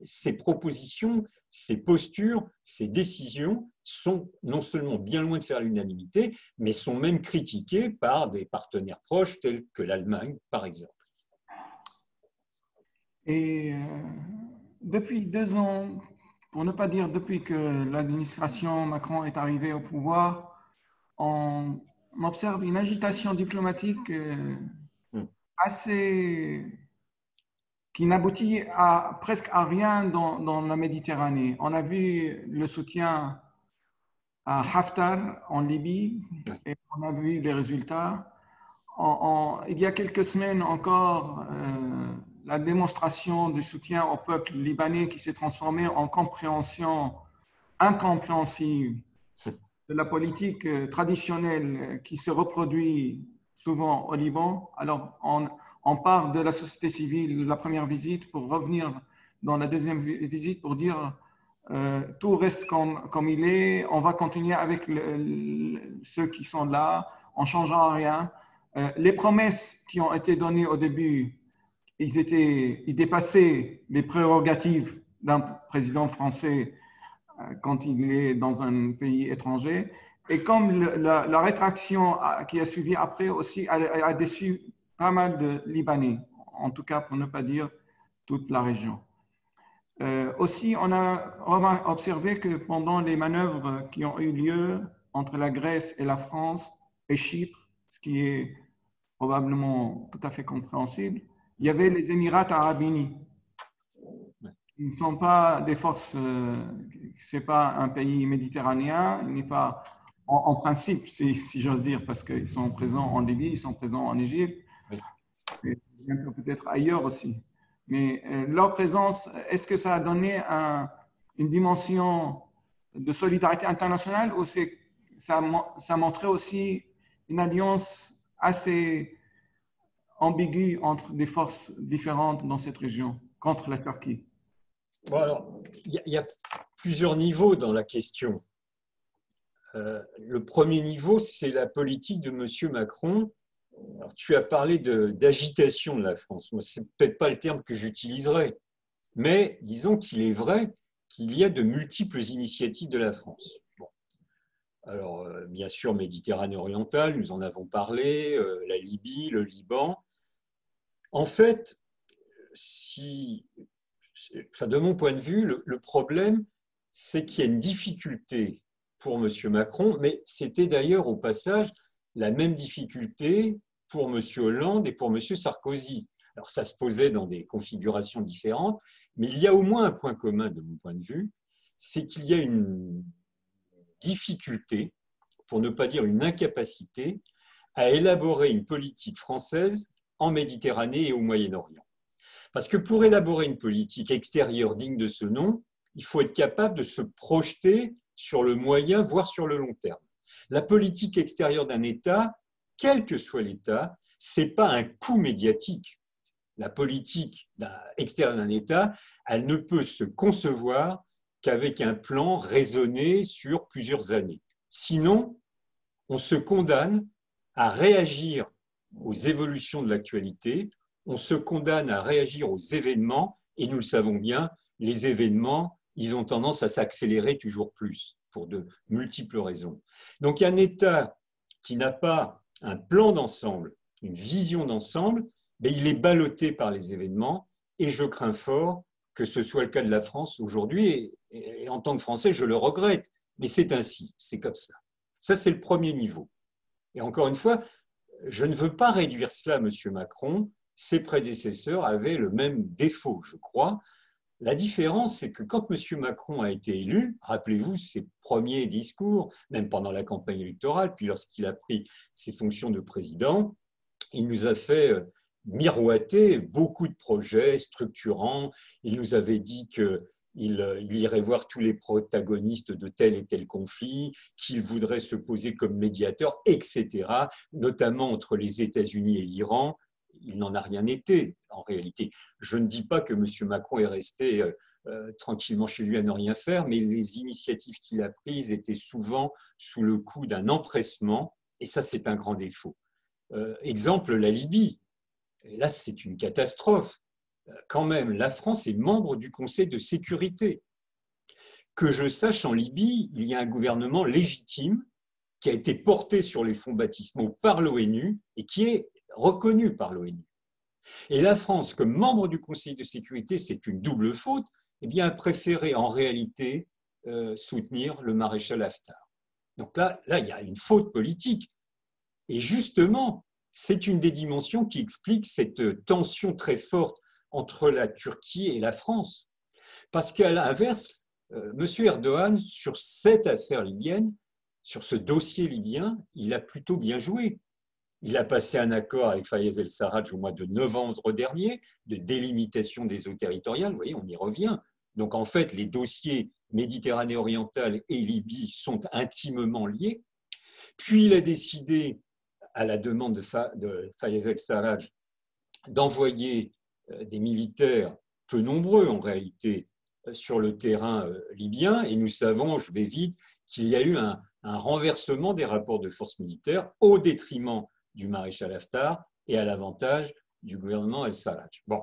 ses propositions, ses postures, ses décisions sont non seulement bien loin de faire l'unanimité, mais sont même critiquées par des partenaires proches tels que l'Allemagne, par exemple. Et depuis 2 ans, pour ne pas dire depuis que l'administration Macron est arrivée au pouvoir, on observe une agitation diplomatique assez qui n'aboutit à presque à rien dans la Méditerranée. On a vu le soutien à Haftar en Libye et on a vu les résultats. Il y a quelques semaines encore, la démonstration du soutien au peuple libanais qui s'est transformé en compréhension incompréhensible de la politique traditionnelle qui se reproduit souvent au Liban. Alors, on part de la société civile, de la première visite, pour revenir dans la deuxième visite pour dire tout reste comme il est, on va continuer avec ceux qui sont là, on ne changera rien. Les promesses qui ont été données au début, ils dépassaient les prérogatives d'un président français quand il est dans un pays étranger. Et comme la rétraction qui a suivi après aussi a déçu pas mal de Libanais, en tout cas pour ne pas dire toute la région. Aussi, on a observé que pendant les manœuvres qui ont eu lieu entre la Grèce et la France et Chypre, ce qui est probablement tout à fait compréhensible, il y avait les Émirats arabes unis. Ils ne sont pas des forces, ce n'est pas un pays méditerranéen, il n'est pas, en principe, si j'ose dire, parce qu'ils sont présents en Libye, ils sont présents en Égypte, et peut-être ailleurs aussi. Mais leur présence, est-ce que ça a donné une dimension de solidarité internationale ou ça montrait aussi une alliance assez ambiguë entre des forces différentes dans cette région contre la Turquie? Bon, alors, il y a plusieurs niveaux dans la question. Le premier niveau, c'est la politique de M. Macron. Alors, tu as parlé d'agitation de la France. Moi, ce n'est peut-être pas le terme que j'utiliserais, mais disons qu'il est vrai qu'il y a de multiples initiatives de la France. Bon. Alors, bien sûr, Méditerranée orientale, nous en avons parlé, la Libye, le Liban. En fait, de mon point de vue, le problème, c'est qu'il y a une difficulté pour M. Macron, mais c'était d'ailleurs au passage la même difficulté pour M. Hollande et pour M. Sarkozy. Alors ça se posait dans des configurations différentes, mais il y a au moins un point commun de mon point de vue, c'est qu'il y a une difficulté, pour ne pas dire une incapacité, à élaborer une politique française en Méditerranée et au Moyen-Orient. Parce que pour élaborer une politique extérieure digne de ce nom, il faut être capable de se projeter sur le moyen, voire sur le long terme. La politique extérieure d'un État, quel que soit l'État, ce n'est pas un coup médiatique. La politique extérieure d'un État, elle ne peut se concevoir qu'avec un plan raisonné sur plusieurs années. Sinon, on se condamne à réagir aux évolutions de l'actualité, on se condamne à réagir aux événements, et nous le savons bien, les événements, ils ont tendance à s'accélérer toujours plus, pour de multiples raisons. Donc, un État qui n'a pas un plan d'ensemble, une vision d'ensemble, mais il est ballotté par les événements et je crains fort que ce soit le cas de la France aujourd'hui. Et en tant que Français, je le regrette, mais c'est ainsi, c'est comme ça. Ça, c'est le premier niveau. Et encore une fois, je ne veux pas réduire cela à M. Macron. Ses prédécesseurs avaient le même défaut, je crois. La différence, c'est que quand M. Macron a été élu, rappelez-vous ses premiers discours, même pendant la campagne électorale, puis lorsqu'il a pris ses fonctions de président, il nous a fait miroiter beaucoup de projets structurants. Il nous avait dit qu'il irait voir tous les protagonistes de tel et tel conflit, qu'il voudrait se poser comme médiateur, etc., notamment entre les États-Unis et l'Iran. Il n'en a rien été, en réalité. Je ne dis pas que M. Macron est resté tranquillement chez lui à ne rien faire, mais les initiatives qu'il a prises étaient souvent sous le coup d'un empressement, et ça, c'est un grand défaut. Exemple, la Libye. Et là, c'est une catastrophe. Quand même, la France est membre du Conseil de sécurité. Que je sache, en Libye, il y a un gouvernement légitime qui a été porté sur les fonds baptismaux par l'ONU et qui est reconnu par l'ONU. Et la France, comme membre du Conseil de sécurité, c'est une double faute, eh bien, a préféré en réalité soutenir le maréchal Haftar. Donc là, il y a une faute politique. Et justement, c'est une des dimensions qui explique cette tension très forte entre la Turquie et la France. Parce qu'à l'inverse, M. Erdogan, sur cette affaire libyenne, sur ce dossier libyen, il a plutôt bien joué. Il a passé un accord avec Fayez el-Sarraj au mois de novembre dernier de délimitation des eaux territoriales. Vous voyez, on y revient. Donc en fait, les dossiers Méditerranée orientale et Libye sont intimement liés. Puis il a décidé, à la demande de Fayez el-Sarraj, d'envoyer des militaires peu nombreux en réalité sur le terrain libyen. Et nous savons, je vais vite, qu'il y a eu un renversement des rapports de force militaire au détriment du maréchal Haftar et à l'avantage du gouvernement el-Sarraj. Bon,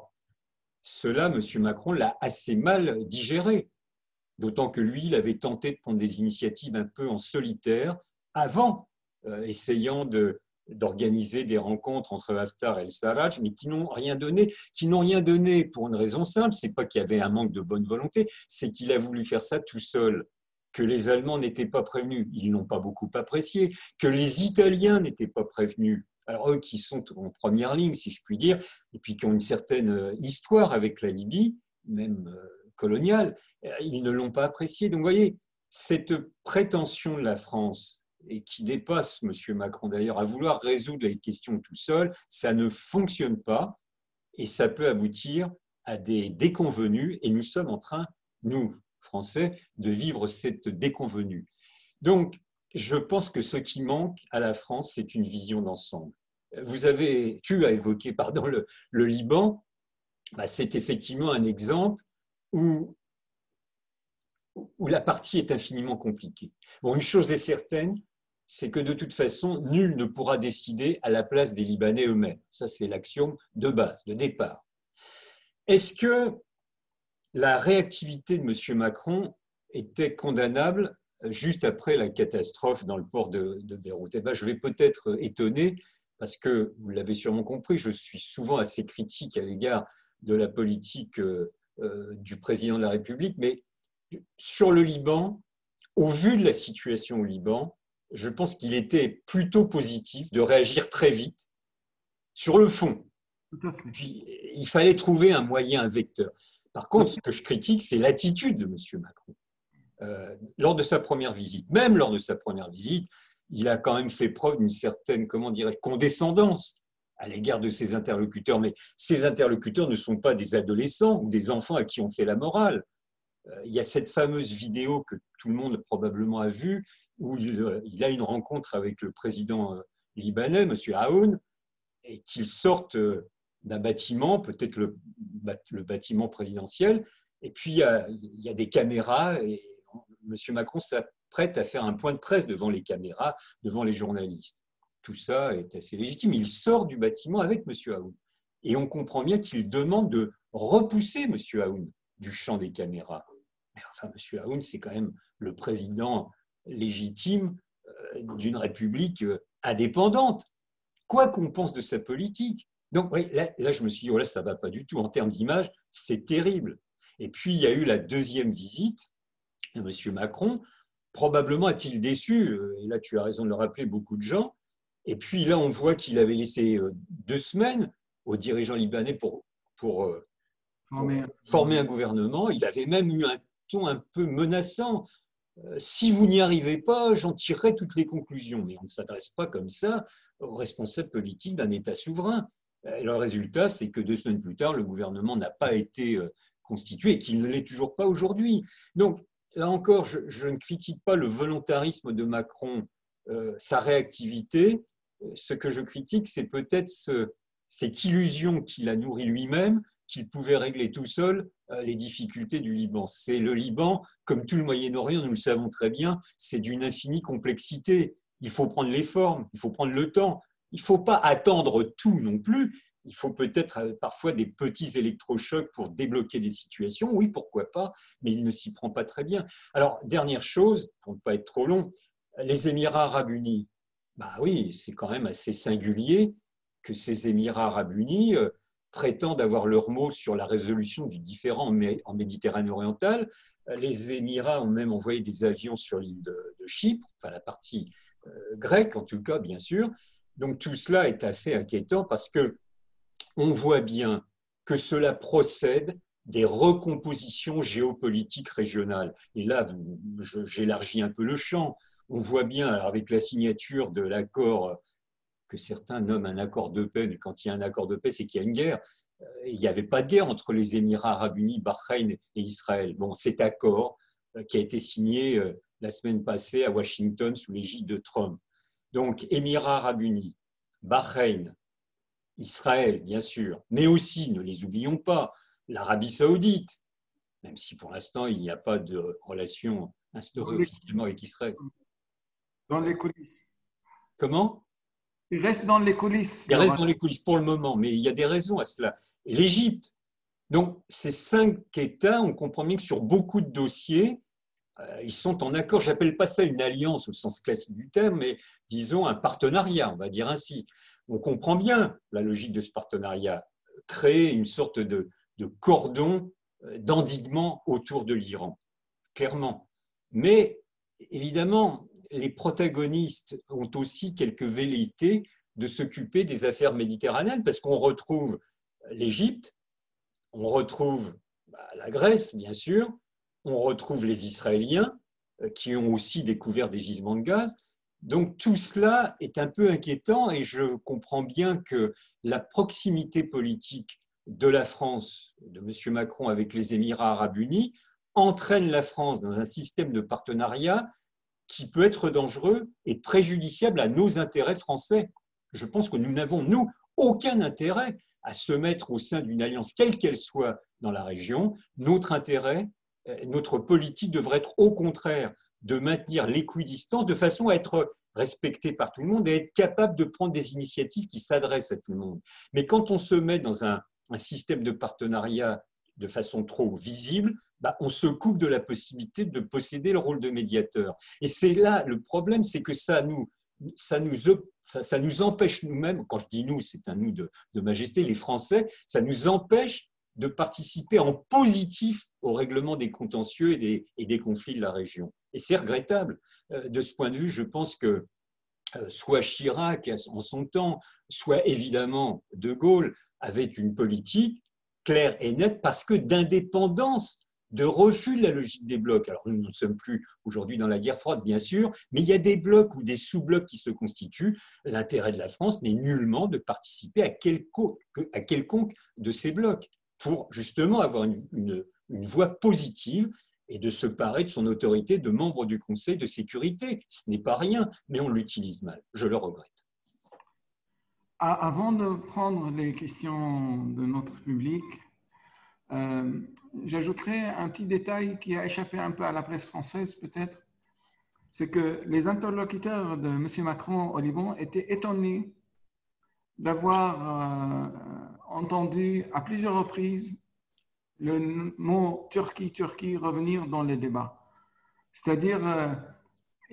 cela, M. Macron l'a assez mal digéré, d'autant que lui, il avait tenté de prendre des initiatives un peu en solitaire avant, essayant d'organiser des rencontres entre Haftar et el-Sarraj, mais qui n'ont rien donné pour une raison simple, c'est pas qu'il y avait un manque de bonne volonté, c'est qu'il a voulu faire ça tout seul, que les Allemands n'étaient pas prévenus, ils n'ont pas beaucoup apprécié, que les Italiens n'étaient pas prévenus, alors eux qui sont en première ligne, si je puis dire, et puis qui ont une certaine histoire avec la Libye, même coloniale, ils ne l'ont pas apprécié. Donc vous voyez, cette prétention de la France, et qui dépasse M. Macron d'ailleurs, à vouloir résoudre les questions tout seul, ça ne fonctionne pas et ça peut aboutir à des déconvenues et nous sommes en train, nous, Français, de vivre cette déconvenue. Donc, je pense que ce qui manque à la France, c'est une vision d'ensemble. Tu as évoqué le Liban, c'est effectivement un exemple où la partie est infiniment compliquée. Bon, une chose est certaine, c'est que de toute façon, nul ne pourra décider à la place des Libanais eux-mêmes. Ça, c'est l'axiome de base, de départ. Est-ce que la réactivité de M. Macron était condamnable juste après la catastrophe dans le port de Beyrouth? Je vais peut-être étonner, parce que vous l'avez sûrement compris, je suis souvent assez critique à l'égard de la politique du président de la République, mais sur le Liban, au vu de la situation au Liban, je pense qu'il était plutôt positif de réagir très vite sur le fond. Puis, il fallait trouver un moyen, un vecteur. Par contre, ce que je critique, c'est l'attitude de M. Macron. Lors de sa première visite, même lors de sa première visite, il a quand même fait preuve d'une certaine, condescendance à l'égard de ses interlocuteurs. Mais ses interlocuteurs ne sont pas des adolescents ou des enfants à qui on fait la morale. Il y a cette fameuse vidéo que tout le monde probablement a vue, où il a une rencontre avec le président libanais, M. Aoun, et qu'ils sortent d'un bâtiment, peut-être le bâtiment présidentiel, et puis il y a des caméras, et M. Macron s'apprête à faire un point de presse devant les caméras, devant les journalistes. Tout ça est assez légitime. Il sort du bâtiment avec M. Aoun. Et on comprend bien qu'il demande de repousser M. Aoun du champ des caméras. Mais enfin, M. Aoun, c'est quand même le président légitime d'une république indépendante, quoi qu'on pense de sa politique. Donc, oui, là, je me suis dit, oh là, ça ne va pas du tout. En termes d'image, c'est terrible. Et puis, il y a eu la deuxième visite de M. Macron. Probablement a-t-il déçu, et là, tu as raison de le rappeler, beaucoup de gens. Et puis là, on voit qu'il avait laissé 2 semaines aux dirigeants libanais pour, pour former un gouvernement. Il avait même eu un ton un peu menaçant. Si vous n'y arrivez pas, j'en tirerai toutes les conclusions. Mais on ne s'adresse pas comme ça aux responsables politiques d'un État souverain. Et le résultat, c'est que 2 semaines plus tard, le gouvernement n'a pas été constitué et qu'il ne l'est toujours pas aujourd'hui. Donc, là encore, je ne critique pas le volontarisme de Macron, sa réactivité. Ce que je critique, c'est peut-être cette illusion qu'il a nourrie lui-même, qu'il pouvait régler tout seul les difficultés du Liban. C'est le Liban, comme tout le Moyen-Orient, nous le savons très bien, c'est d'une infinie complexité. Il faut prendre les formes, il faut prendre le temps. Il ne faut pas attendre tout non plus. Il faut peut-être parfois des petits électrochocs pour débloquer des situations. Oui, pourquoi pas, mais il ne s'y prend pas très bien. Alors, dernière chose, pour ne pas être trop long, les Émirats arabes unis. Bah oui, c'est quand même assez singulier que ces Émirats arabes unis prétendent avoir leur mot sur la résolution du différend en Méditerranée orientale. Les Émirats ont même envoyé des avions sur l'île de Chypre, enfin la partie grecque en tout cas, bien sûr. Donc tout cela est assez inquiétant parce que on voit bien que cela procède des recompositions géopolitiques régionales. Et là, j'élargis un peu le champ. On voit bien, avec la signature de l'accord que certains nomment un accord de paix, mais quand il y a un accord de paix, c'est qu'il y a une guerre. Il n'y avait pas de guerre entre les Émirats arabes unis, Bahreïn et Israël. Bon, cet accord qui a été signé la semaine passée à Washington sous l'égide de Trump. Donc, Émirats arabes unis, Bahreïn, Israël, bien sûr, mais aussi, ne les oublions pas, l'Arabie saoudite, même si pour l'instant, il n'y a pas de relation instaurée officiellement avec Israël. Dans les coulisses. Comment ? Il reste dans les coulisses. Il reste dans les coulisses pour le moment, mais il y a des raisons à cela. Et l'Égypte. Donc, ces 5 États, on comprend bien que sur beaucoup de dossiers, ils sont en accord. Je n'appelle pas ça une alliance au sens classique du terme, mais disons un partenariat, on va dire ainsi. On comprend bien la logique de ce partenariat, créer une sorte de cordon d'endiguement autour de l'Iran, clairement. Mais évidemment, les protagonistes ont aussi quelques velléités de s'occuper des affaires méditerranéennes, parce qu'on retrouve l'Égypte, on retrouve la Grèce, bien sûr, on retrouve les Israéliens, qui ont aussi découvert des gisements de gaz. Donc tout cela est un peu inquiétant et je comprends bien que la proximité politique de la France, de M. Macron avec les Émirats arabes unis, entraîne la France dans un système de partenariat qui peut être dangereux et préjudiciable à nos intérêts français. Je pense que nous n'avons, nous, aucun intérêt à se mettre au sein d'une alliance, quelle qu'elle soit dans la région. Notre intérêt, notre politique devrait être au contraire de maintenir l'équidistance de façon à être respecté par tout le monde et être capable de prendre des initiatives qui s'adressent à tout le monde. Mais quand on se met dans un système de partenariat de façon trop visible, on se coupe de la possibilité de posséder le rôle de médiateur. Et c'est là le problème, c'est que ça nous empêche nous-mêmes, quand je dis nous, c'est un nous de majesté, les Français, ça nous empêche de participer en positif au règlement des contentieux et des conflits de la région. Et c'est regrettable. De ce point de vue, je pense que soit Chirac en son temps, soit évidemment De Gaulle avaient une politique claire et nette parce que d'indépendance, de refus de la logique des blocs. Alors nous ne sommes plus aujourd'hui dans la guerre froide, bien sûr, mais il y a des blocs ou des sous-blocs qui se constituent. L'intérêt de la France n'est nullement de participer à quelconque de ces blocs pour justement avoir une voix positive et de se parer de son autorité de membre du Conseil de sécurité. Ce n'est pas rien, mais on l'utilise mal. Je le regrette. Avant de prendre les questions de notre public, j'ajouterai un petit détail qui a échappé un peu à la presse française peut-être. C'est que les interlocuteurs de M. Macron au Liban étaient étonnés d'avoir entendu à plusieurs reprises le mot Turquie revenir dans les débats. C'est-à-dire,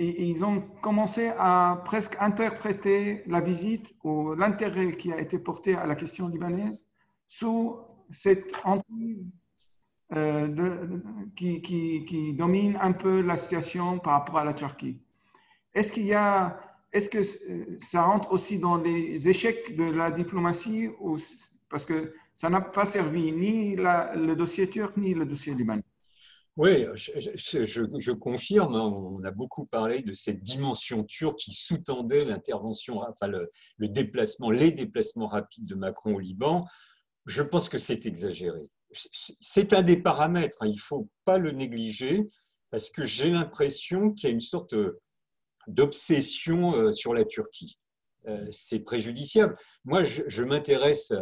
et ils ont commencé à presque interpréter la visite ou l'intérêt qui a été porté à la question libanaise sous cette emprise qui domine un peu la situation par rapport à la Turquie. Est-ce que ça rentre aussi dans les échecs de la diplomatie parce que ça n'a pas servi ni le dossier turc ni le dossier libanais? Oui, je confirme, hein, on a beaucoup parlé de cette dimension turque qui sous-tendait l'intervention, enfin le déplacement, les déplacements rapides de Macron au Liban. Je pense que c'est exagéré. C'est un des paramètres, hein, il ne faut pas le négliger, parce que j'ai l'impression qu'il y a une sorte d'obsession sur la Turquie. C'est préjudiciable. Moi, je m'intéresse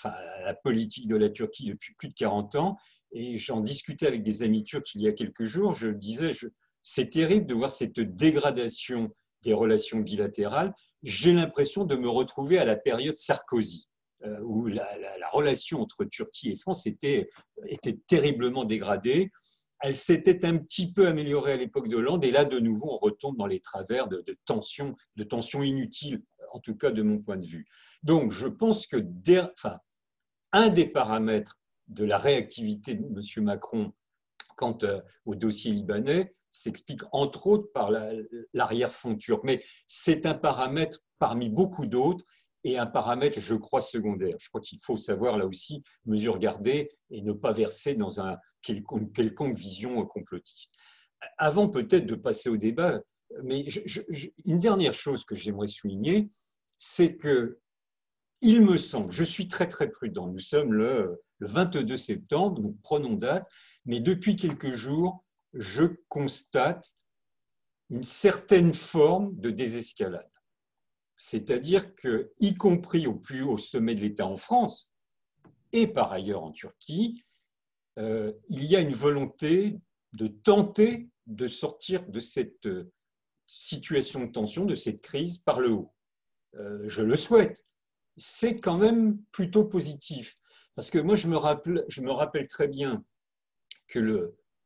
à la politique de la Turquie depuis plus de 40 ans, et j'en discutais avec des amis turcs il y a quelques jours. Je disais, c'est terrible de voir cette dégradation des relations bilatérales. J'ai l'impression de me retrouver à la période Sarkozy, où la relation entre Turquie et France était terriblement dégradée. Elle s'était un petit peu améliorée à l'époque de Hollande, et là, de nouveau, on retombe dans les travers de tensions inutiles, en tout cas de mon point de vue. Donc, je pense que un des paramètres de la réactivité de M. Macron quant au dossier libanais s'explique entre autres par l'arrière-fond turc. Mais c'est un paramètre parmi beaucoup d'autres, et un paramètre, je crois, secondaire. Je crois qu'il faut savoir, là aussi, mesure garder et ne pas verser dans une quelconque vision complotiste. Avant peut-être de passer au débat, mais une dernière chose que j'aimerais souligner, c'est que il me semble, je suis très très prudent, nous sommes le 22 septembre, donc prenons date, mais depuis quelques jours, je constate une certaine forme de désescalade. C'est-à-dire que, y compris au plus haut sommet de l'État en France, et par ailleurs en Turquie, il y a une volonté de tenter de sortir de cette situation de tension, de cette crise par le haut. Je le souhaite. C'est quand même plutôt positif. Parce que moi, je me rappelle très bien que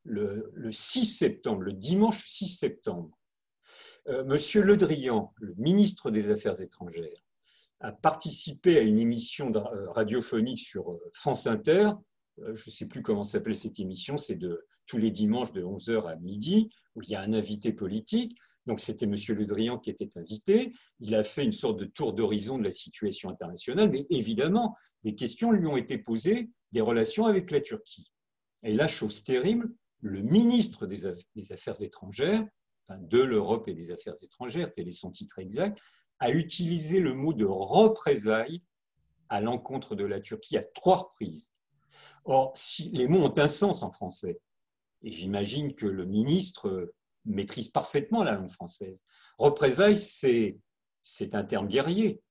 le 6 septembre, le dimanche 6 septembre, Monsieur Le Drian, le ministre des Affaires étrangères, a participé à une émission radiophonique sur France Inter. Je ne sais plus comment s'appelle cette émission, c'est tous les dimanches de 11h à midi, où il y a un invité politique. Donc, c'était M. Le Drian qui était invité. Il a fait une sorte de tour d'horizon de la situation internationale, mais évidemment, des questions lui ont été posées des relations avec la Turquie. Et là, chose terrible, le ministre des Affaires étrangères, enfin, de l'Europe et des Affaires étrangères, tel est son titre exact, a utilisé le mot de représailles à l'encontre de la Turquie à 3 reprises. Or, si les mots ont un sens en français, et j'imagine que le ministre maîtrise parfaitement la langue française. Représailles, c'est un terme guerrier.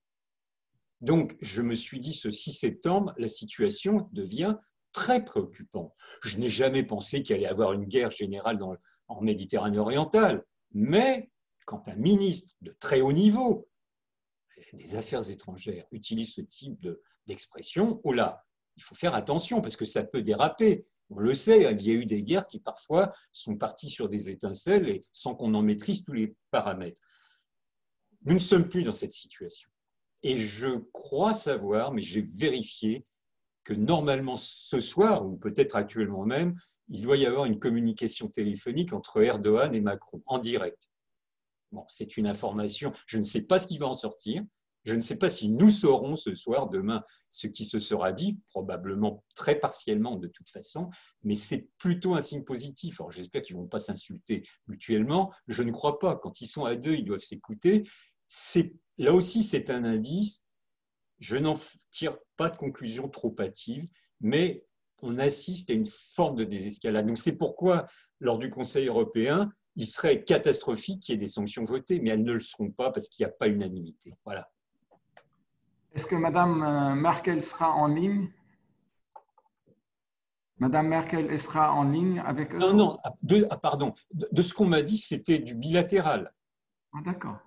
Donc, je me suis dit, ce 6 septembre, la situation devient très préoccupante. Je n'ai jamais pensé qu'il allait y avoir une guerre générale en Méditerranée orientale, mais quand un ministre de très haut niveau des Affaires étrangères utilise ce type d'expression, oh là, il faut faire attention parce que ça peut déraper. On le sait, il y a eu des guerres qui parfois sont parties sur des étincelles et sans qu'on en maîtrise tous les paramètres. Nous ne sommes plus dans cette situation. Et je crois savoir, mais j'ai vérifié, que normalement ce soir, ou peut-être actuellement même, il doit y avoir une communication téléphonique entre Erdogan et Macron, en direct. Bon, c'est une information, je ne sais pas ce qui va en sortir, je ne sais pas si nous saurons ce soir, demain, ce qui se sera dit, probablement très partiellement de toute façon, mais c'est plutôt un signe positif. Alors j'espère qu'ils ne vont pas s'insulter mutuellement, je ne crois pas. Quand ils sont à deux, ils doivent s'écouter. Là aussi, c'est un indice. Je n'en tire pas de conclusion trop hâtive, mais on assiste à une forme de désescalade. Donc c'est pourquoi, lors du Conseil européen, il serait catastrophique qu'il y ait des sanctions votées, mais elles ne le seront pas parce qu'il n'y a pas unanimité. Voilà. Est-ce que Mme Merkel sera en ligne? Mme Merkel sera en ligne avec eux? Non, pardon. De ce qu'on m'a dit, c'était du bilatéral. Ah, d'accord.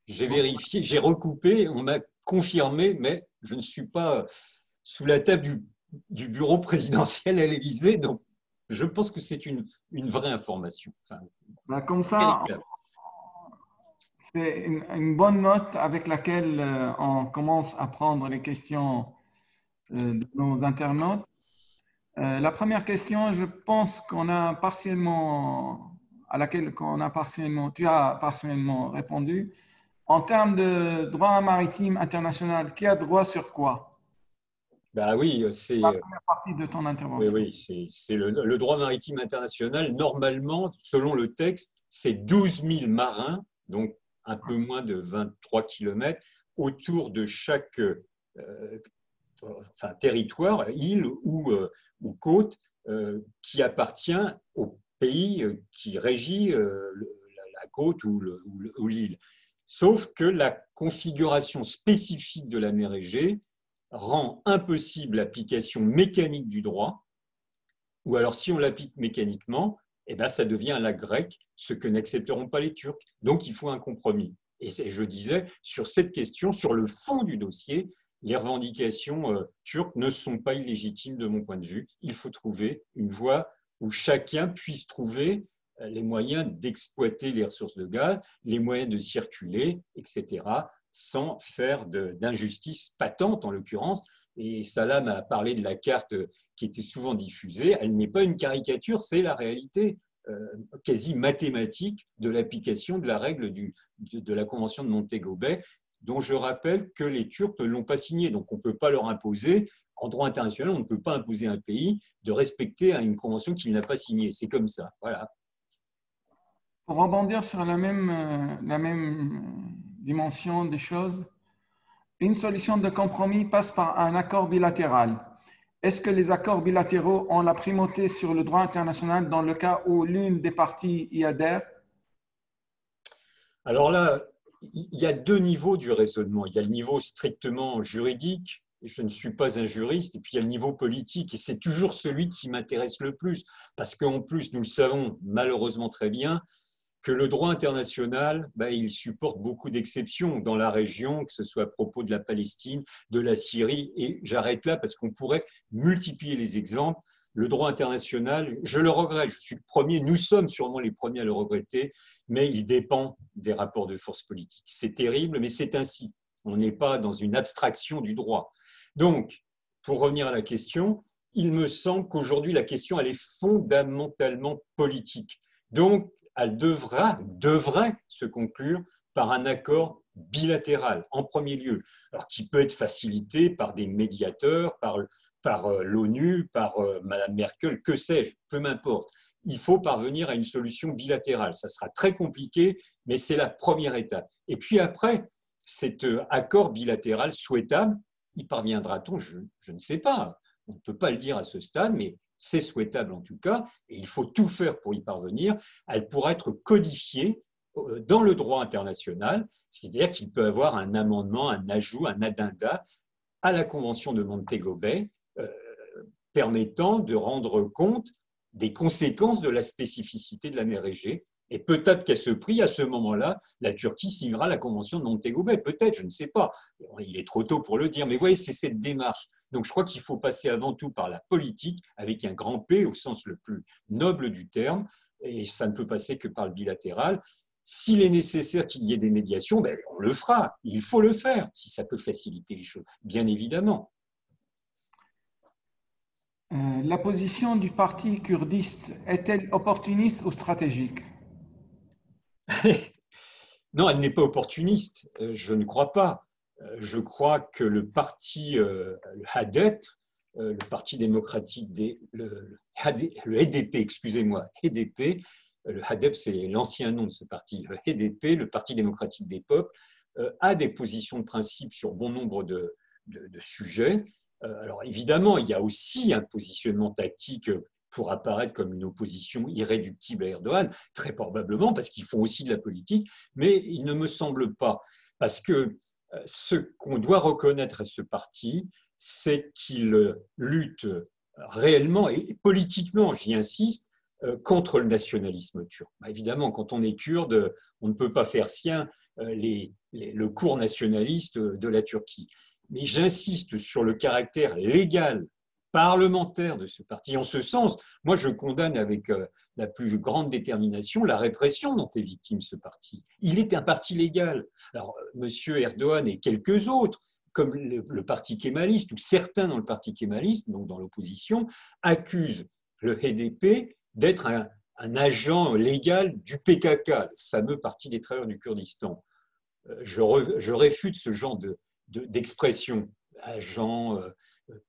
J'ai vérifié, j'ai recoupé, on m'a confirmé, mais je ne suis pas sous la table du bureau présidentiel à l'Élysée, donc Je pense que c'est une vraie information. Enfin, Ben, comme ça, véritable. c'est une bonne note avec laquelle on commence à prendre les questions de nos internautes. La première question, je pense qu'on a partiellement, à laquelle tu as partiellement répondu. En termes de droit maritime international, qui a droit sur quoi? Bah oui, c'est Première partie de ton oui, intervention. oui, c'est le droit maritime international. Normalement, selon le texte, c'est 12 000 marins, donc un peu moins de 23 kilomètres, autour de chaque enfin, territoire, île ou côte, qui appartient au pays qui régit la côte ou l'île. Sauf que la configuration spécifique de la mer Égée rend impossible l'application mécanique du droit, ou alors si on l'applique mécaniquement, eh ben, ça devient un lac grec, ce que n'accepteront pas les Turcs. Donc il faut un compromis. Et je disais, sur cette question, sur le fond du dossier, les revendications turques ne sont pas illégitimes de mon point de vue. Il faut trouver une voie où chacun puisse trouver les moyens d'exploiter les ressources de gaz, les moyens de circuler, etc., sans faire d'injustice patente en l'occurrence. Et Salam a parlé de la carte qui était souvent diffusée. Elle n'est pas une caricature, c'est la réalité quasi mathématique de l'application de la règle de la Convention de Montego Bay, dont je rappelle que les Turcs ne l'ont pas signée. Donc on ne peut pas leur imposer, en droit international, on ne peut pas imposer à un pays de respecter une convention qu'il n'a pas signée. C'est comme ça. Voilà. Pour rebondir sur la même dimension des choses, une solution de compromis passe par un accord bilatéral. Est-ce que les accords bilatéraux ont la primauté sur le droit international dans le cas où l'une des parties y adhère? Alors là, il y a deux niveaux du raisonnement. Il y a le niveau strictement juridique, et je ne suis pas un juriste, et puis il y a le niveau politique, et c'est toujours celui qui m'intéresse le plus, parce qu'en plus, nous le savons malheureusement très bien, que le droit international, il supporte beaucoup d'exceptions dans la région, que ce soit à propos de la Palestine, de la Syrie, et j'arrête là parce qu'on pourrait multiplier les exemples. Le droit international, je le regrette, je suis le premier, nous sommes sûrement les premiers à le regretter, mais il dépend des rapports de force politiques. C'est terrible, mais c'est ainsi. On n'est pas dans une abstraction du droit. Donc, pour revenir à la question, il me semble qu'aujourd'hui, la question, elle est fondamentalement politique. Donc, elle devrait se conclure par un accord bilatéral, en premier lieu, alors qui peut être facilité par des médiateurs, par l'ONU, par Mme Merkel, que sais-je, peu m'importe. Il faut parvenir à une solution bilatérale. Ça sera très compliqué, mais c'est la première étape. Et puis après, cet accord bilatéral souhaitable, y parviendra-t-on? Je ne sais pas. On ne peut pas le dire à ce stade, mais c'est souhaitable en tout cas, et il faut tout faire pour y parvenir. Elle pourra être codifiée dans le droit international, c'est-à-dire qu'il peut y avoir un amendement, un ajout, un addenda à la Convention de Montego Bay permettant de rendre compte des conséquences de la spécificité de la mer Égée. Et peut-être qu'à ce prix, à ce moment-là, la Turquie signera la Convention de Montego Bay. Peut-être, je ne sais pas. Il est trop tôt pour le dire. Mais vous voyez, c'est cette démarche. Donc je crois qu'il faut passer avant tout par la politique, avec un grand P au sens le plus noble du terme. Et ça ne peut passer que par le bilatéral. S'il est nécessaire qu'il y ait des médiations, on le fera. Il faut le faire, si ça peut faciliter les choses, bien évidemment. La position du parti kurdiste est-elle opportuniste ou stratégique? Non, elle n'est pas opportuniste, je ne crois pas. Je crois que le parti, le HADEP, le Parti démocratique, le HDP, excusez-moi, HDP, le HADEP c'est l'ancien nom de ce parti, le HDP, le Parti démocratique des peuples, a des positions de principe sur bon nombre de sujets. Alors évidemment, il y a aussi un positionnement tactique pour apparaître comme une opposition irréductible à Erdogan, très probablement parce qu'ils font aussi de la politique, mais il ne me semble pas, parce que ce qu'on doit reconnaître à ce parti, c'est qu'il lutte réellement et politiquement, j'y insiste, contre le nationalisme turc. Évidemment, quand on est kurde, on ne peut pas faire sien le cours nationaliste de la Turquie. Mais j'insiste sur le caractère légal parlementaires de ce parti. En ce sens, moi, je condamne avec la plus grande détermination la répression dont est victime ce parti. Il est un parti légal. Alors, M. Erdogan et quelques autres, comme le parti kémaliste, ou certains dans le parti kémaliste, donc dans l'opposition, accusent le HDP d'être un agent légal du PKK, le fameux parti des travailleurs du Kurdistan. Je réfute ce genre d'expression, agent,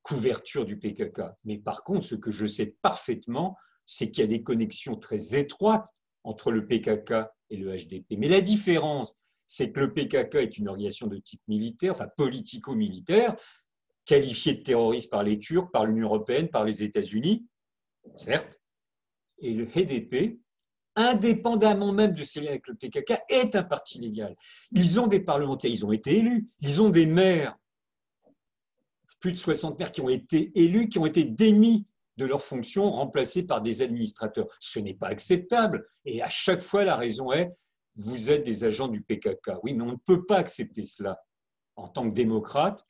couverture du PKK. Mais par contre, ce que je sais parfaitement, c'est qu'il y a des connexions très étroites entre le PKK et le HDP. Mais la différence, c'est que le PKK est une organisation de type militaire, enfin politico-militaire, qualifiée de terroriste par les Turcs, par l'Union européenne, par les États-Unis, certes, et le HDP, indépendamment même de ses liens avec le PKK, est un parti légal. Ils ont des parlementaires, ils ont été élus, ils ont des maires, plus de 60 maires qui ont été élus, qui ont été démis de leurs fonctions, remplacés par des administrateurs. Ce n'est pas acceptable. Et à chaque fois, la raison est, vous êtes des agents du PKK. Oui, mais on ne peut pas accepter cela. En tant que démocrate,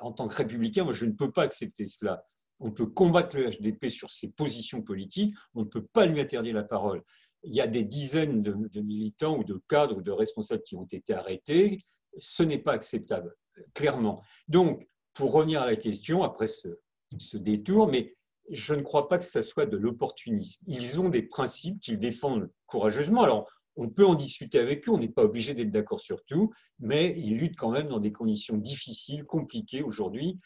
en tant que républicain, moi, je ne peux pas accepter cela. On peut combattre le HDP sur ses positions politiques, on ne peut pas lui interdire la parole. Il y a des dizaines de militants ou de cadres ou de responsables qui ont été arrêtés. Ce n'est pas acceptable, clairement. Donc, pour revenir à la question, après ce détour, mais je ne crois pas que ce soit de l'opportunisme. Ils ont des principes qu'ils défendent courageusement. Alors, on peut en discuter avec eux, on n'est pas obligé d'être d'accord sur tout, mais ils luttent quand même dans des conditions difficiles, compliquées aujourd'hui.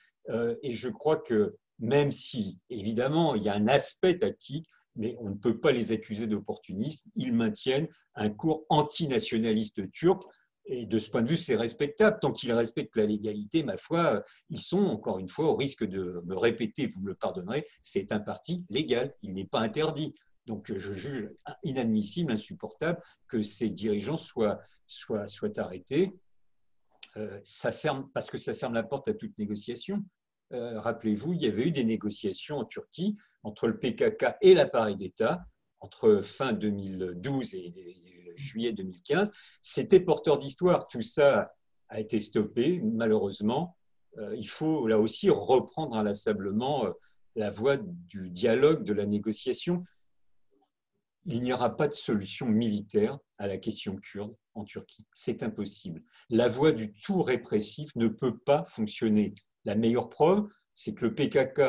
Et je crois que même si, évidemment, il y a un aspect tactique, mais on ne peut pas les accuser d'opportunisme, ils maintiennent un cours antinationaliste turc. Et de ce point de vue, c'est respectable. Tant qu'ils respectent la légalité, ma foi, ils sont, encore une fois, au risque de me répéter, vous me le pardonnerez, c'est un parti légal, il n'est pas interdit. Donc je juge inadmissible, insupportable que ces dirigeants soient arrêtés. Parce que ça ferme la porte à toute négociation. Rappelez-vous, il y avait eu des négociations en Turquie entre le PKK et l'appareil d'État, entre fin 2012 et juillet 2015. C'était porteur d'histoire. Tout ça a été stoppé, malheureusement. Il faut là aussi reprendre inlassablement la voie du dialogue, de la négociation. Il n'y aura pas de solution militaire à la question kurde en Turquie. C'est impossible. La voie du tout répressif ne peut pas fonctionner. La meilleure preuve, c'est que le PKK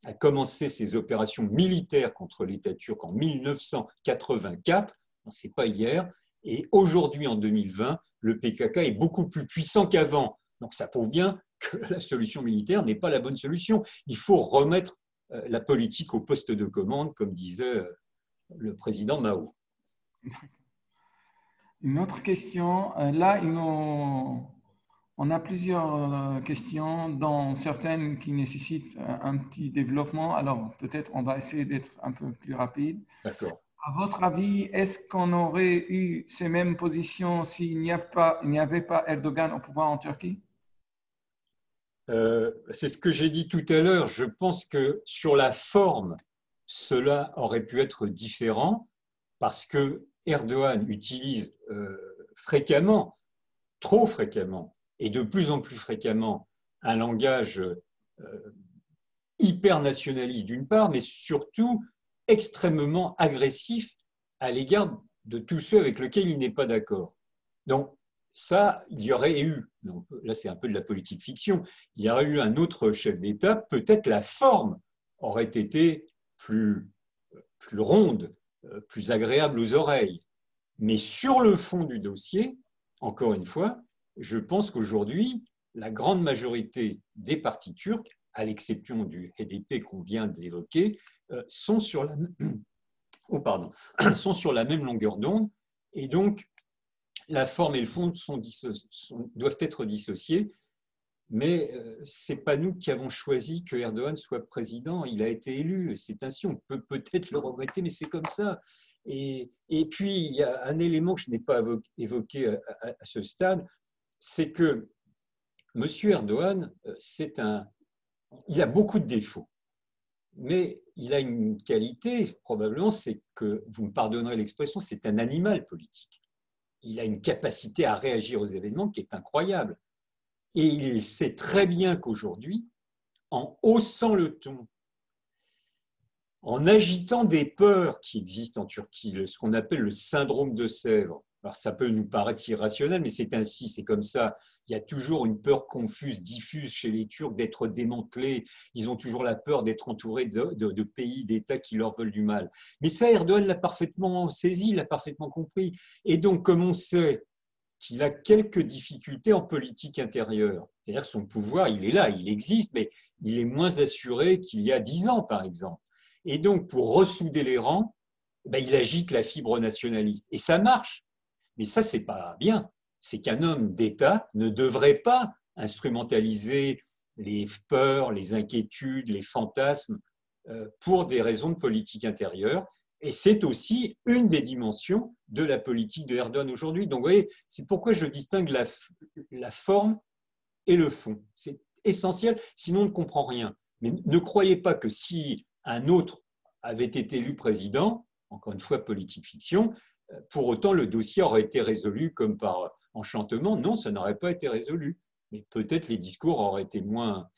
a commencé ses opérations militaires contre l'État turc en 1984, ce n'est pas hier, et aujourd'hui, en 2020, le PKK est beaucoup plus puissant qu'avant. Donc ça prouve bien que la solution militaire n'est pas la bonne solution. Il faut remettre la politique au poste de commande, comme disait le président Mao. Une autre question. Là, on a plusieurs questions, dont certaines qui nécessitent un petit développement. Alors, peut-être on va essayer d'être un peu plus rapide. D'accord. À votre avis, est-ce qu'on aurait eu ces mêmes positions s'il n'y avait pas Erdogan au pouvoir en Turquie? C'est ce que j'ai dit tout à l'heure. Je pense que sur la forme, cela aurait pu être différent parce que Erdogan utilise fréquemment, trop fréquemment, et de plus en plus fréquemment, un langage hyper nationaliste d'une part, mais surtout extrêmement agressif à l'égard de tous ceux avec lesquels il n'est pas d'accord. Donc, ça, il y aurait eu, donc là c'est un peu de la politique fiction, il y aurait eu un autre chef d'État, peut-être la forme aurait été plus ronde, plus agréable aux oreilles. Mais sur le fond du dossier, encore une fois, je pense qu'aujourd'hui, la grande majorité des partis turcs, à l'exception du HDP qu'on vient d'évoquer, sont sur la même longueur d'onde. Et donc, la forme et le fond doivent être dissociés. Mais ce n'est pas nous qui avons choisi que Erdogan soit président. Il a été élu. C'est ainsi. On peut peut-être le regretter, mais c'est comme ça. Et puis, il y a un élément que je n'ai pas évoqué à ce stade, c'est que M. Erdogan, il a beaucoup de défauts. Mais il a une qualité, probablement, c'est que, vous me pardonnerez l'expression, c'est un animal politique. Il a une capacité à réagir aux événements qui est incroyable. Et il sait très bien qu'aujourd'hui, en haussant le ton, en agitant des peurs qui existent en Turquie, ce qu'on appelle le syndrome de Sèvres. Alors ça peut nous paraître irrationnel, mais c'est ainsi, c'est comme ça. Il y a toujours une peur confuse, diffuse chez les Turcs d'être démantelés. Ils ont toujours la peur d'être entourés de pays, d'États qui leur veulent du mal. Mais ça, Erdogan l'a parfaitement saisi, l'a parfaitement compris. Et donc, comme on sait qu'il a quelques difficultés en politique intérieure, c'est-à-dire que son pouvoir, il est là, il existe, mais il est moins assuré qu'il y a 10 ans, par exemple. Et donc, pour ressouder les rangs, ben, il agite la fibre nationaliste. Et ça marche. Mais ça, c'est pas bien. C'est qu'un homme d'État ne devrait pas instrumentaliser les peurs, les inquiétudes, les fantasmes pour des raisons de politique intérieure. Et c'est aussi une des dimensions de la politique de Erdogan aujourd'hui. Donc, vous voyez, c'est pourquoi je distingue la forme et le fond. C'est essentiel, sinon on ne comprend rien. Mais ne croyez pas que si un autre avait été élu président, encore une fois politique fiction, pour autant le dossier aurait été résolu comme par enchantement. Non, ça n'aurait pas été résolu. Mais peut-être les discours auraient été moins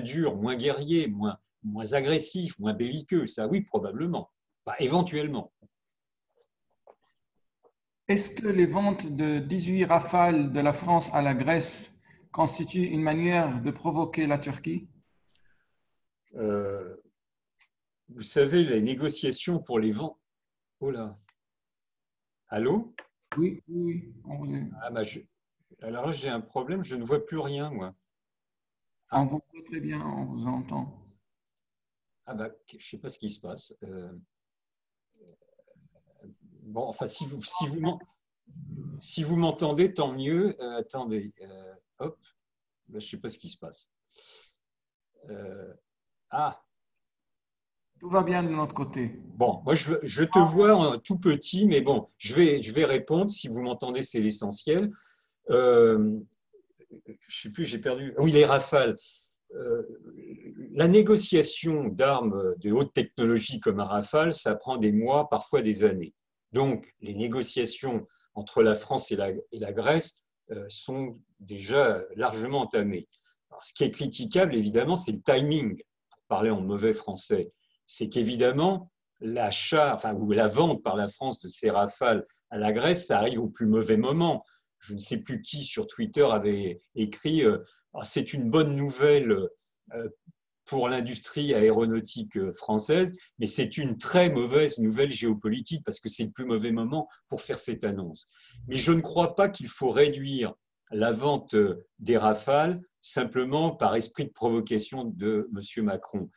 durs, moins guerriers, moins agressifs, moins belliqueux. Ça, oui, probablement. Enfin, éventuellement. Est-ce que les ventes de 18 Rafales de la France à la Grèce constituent une manière de provoquer la Turquie? Euh, vous savez, les négociations pour les ventes. Oh là. Allô? Oui, oui, on vous, Ah bah alors là, j'ai un problème, je ne vois plus rien, moi. on Ah, vous voit très bien, on vous entend. ah bah, je ne sais pas ce qui se passe. Bon, enfin, si vous m'entendez, tant mieux. Attendez, hop, là, je ne sais pas ce qui se passe. Euh, ah, Tout va bien de notre côté. bon, moi, je te vois tout petit, mais bon, je vais répondre. Si vous m'entendez, c'est l'essentiel. Euh, je ne sais plus, j'ai perdu. Oui, les rafales. Euh, la négociation d'armes de haute technologie comme un Rafale, ça prend des mois, parfois des années. Donc, les négociations entre la France et la Grèce sont déjà largement entamées. Alors, ce qui est critiquable, évidemment, c'est le timing, pour parler en mauvais français. C'est qu'évidemment, l'achat, enfin, ou la vente par la France de ces Rafales à la Grèce, ça arrive au plus mauvais moment. Je ne sais plus qui sur Twitter avait écrit c'est une bonne nouvelle pour l'industrie aéronautique française, mais c'est une très mauvaise nouvelle géopolitique parce que c'est le plus mauvais moment pour faire cette annonce. Mais je ne crois pas qu'il faut réduire la vente des Rafales simplement par esprit de provocation de M. Macron.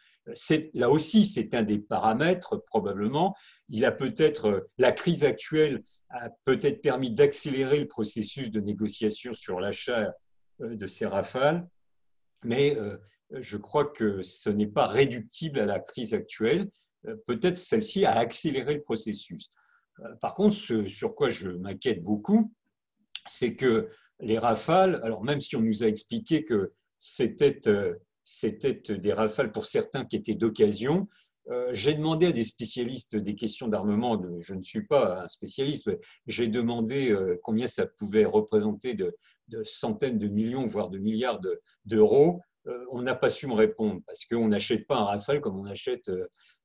Là aussi, c'est un des paramètres, probablement. Il a peut-être, la crise actuelle a peut-être permis d'accélérer le processus de négociation sur l'achat de ces Rafales, mais je crois que ce n'est pas réductible à la crise actuelle. Peut-être celle-ci a accéléré le processus. Par contre, ce sur quoi je m'inquiète beaucoup, c'est que les Rafales, alors même si on nous a expliqué que c'était des Rafales pour certains qui étaient d'occasion, j'ai demandé à des spécialistes des questions d'armement, je ne suis pas un spécialiste, mais j'ai demandé combien ça pouvait représenter de centaines de millions, voire de milliards d'euros. On n'a pas su me répondre parce qu'on n'achète pas un Rafale comme on achète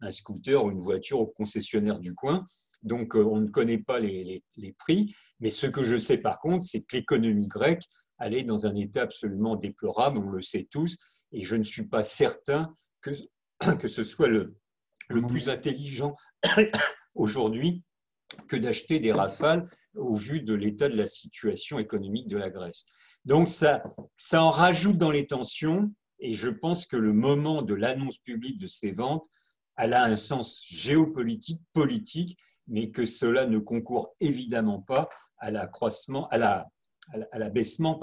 un scooter ou une voiture au concessionnaire du coin. Donc, on ne connaît pas les prix. Mais ce que je sais par contre, c'est que l'économie grecque allait dans un état absolument déplorable, on le sait tous, et je ne suis pas certain que ce soit le plus intelligent aujourd'hui que d'acheter des Rafales au vu de l'état de la situation économique de la Grèce. Donc ça en rajoute dans les tensions et je pense que le moment de l'annonce publique de ces ventes, elle a un sens géopolitique, politique, mais que cela ne concourt évidemment pas à l'accroissement, à l'abaissement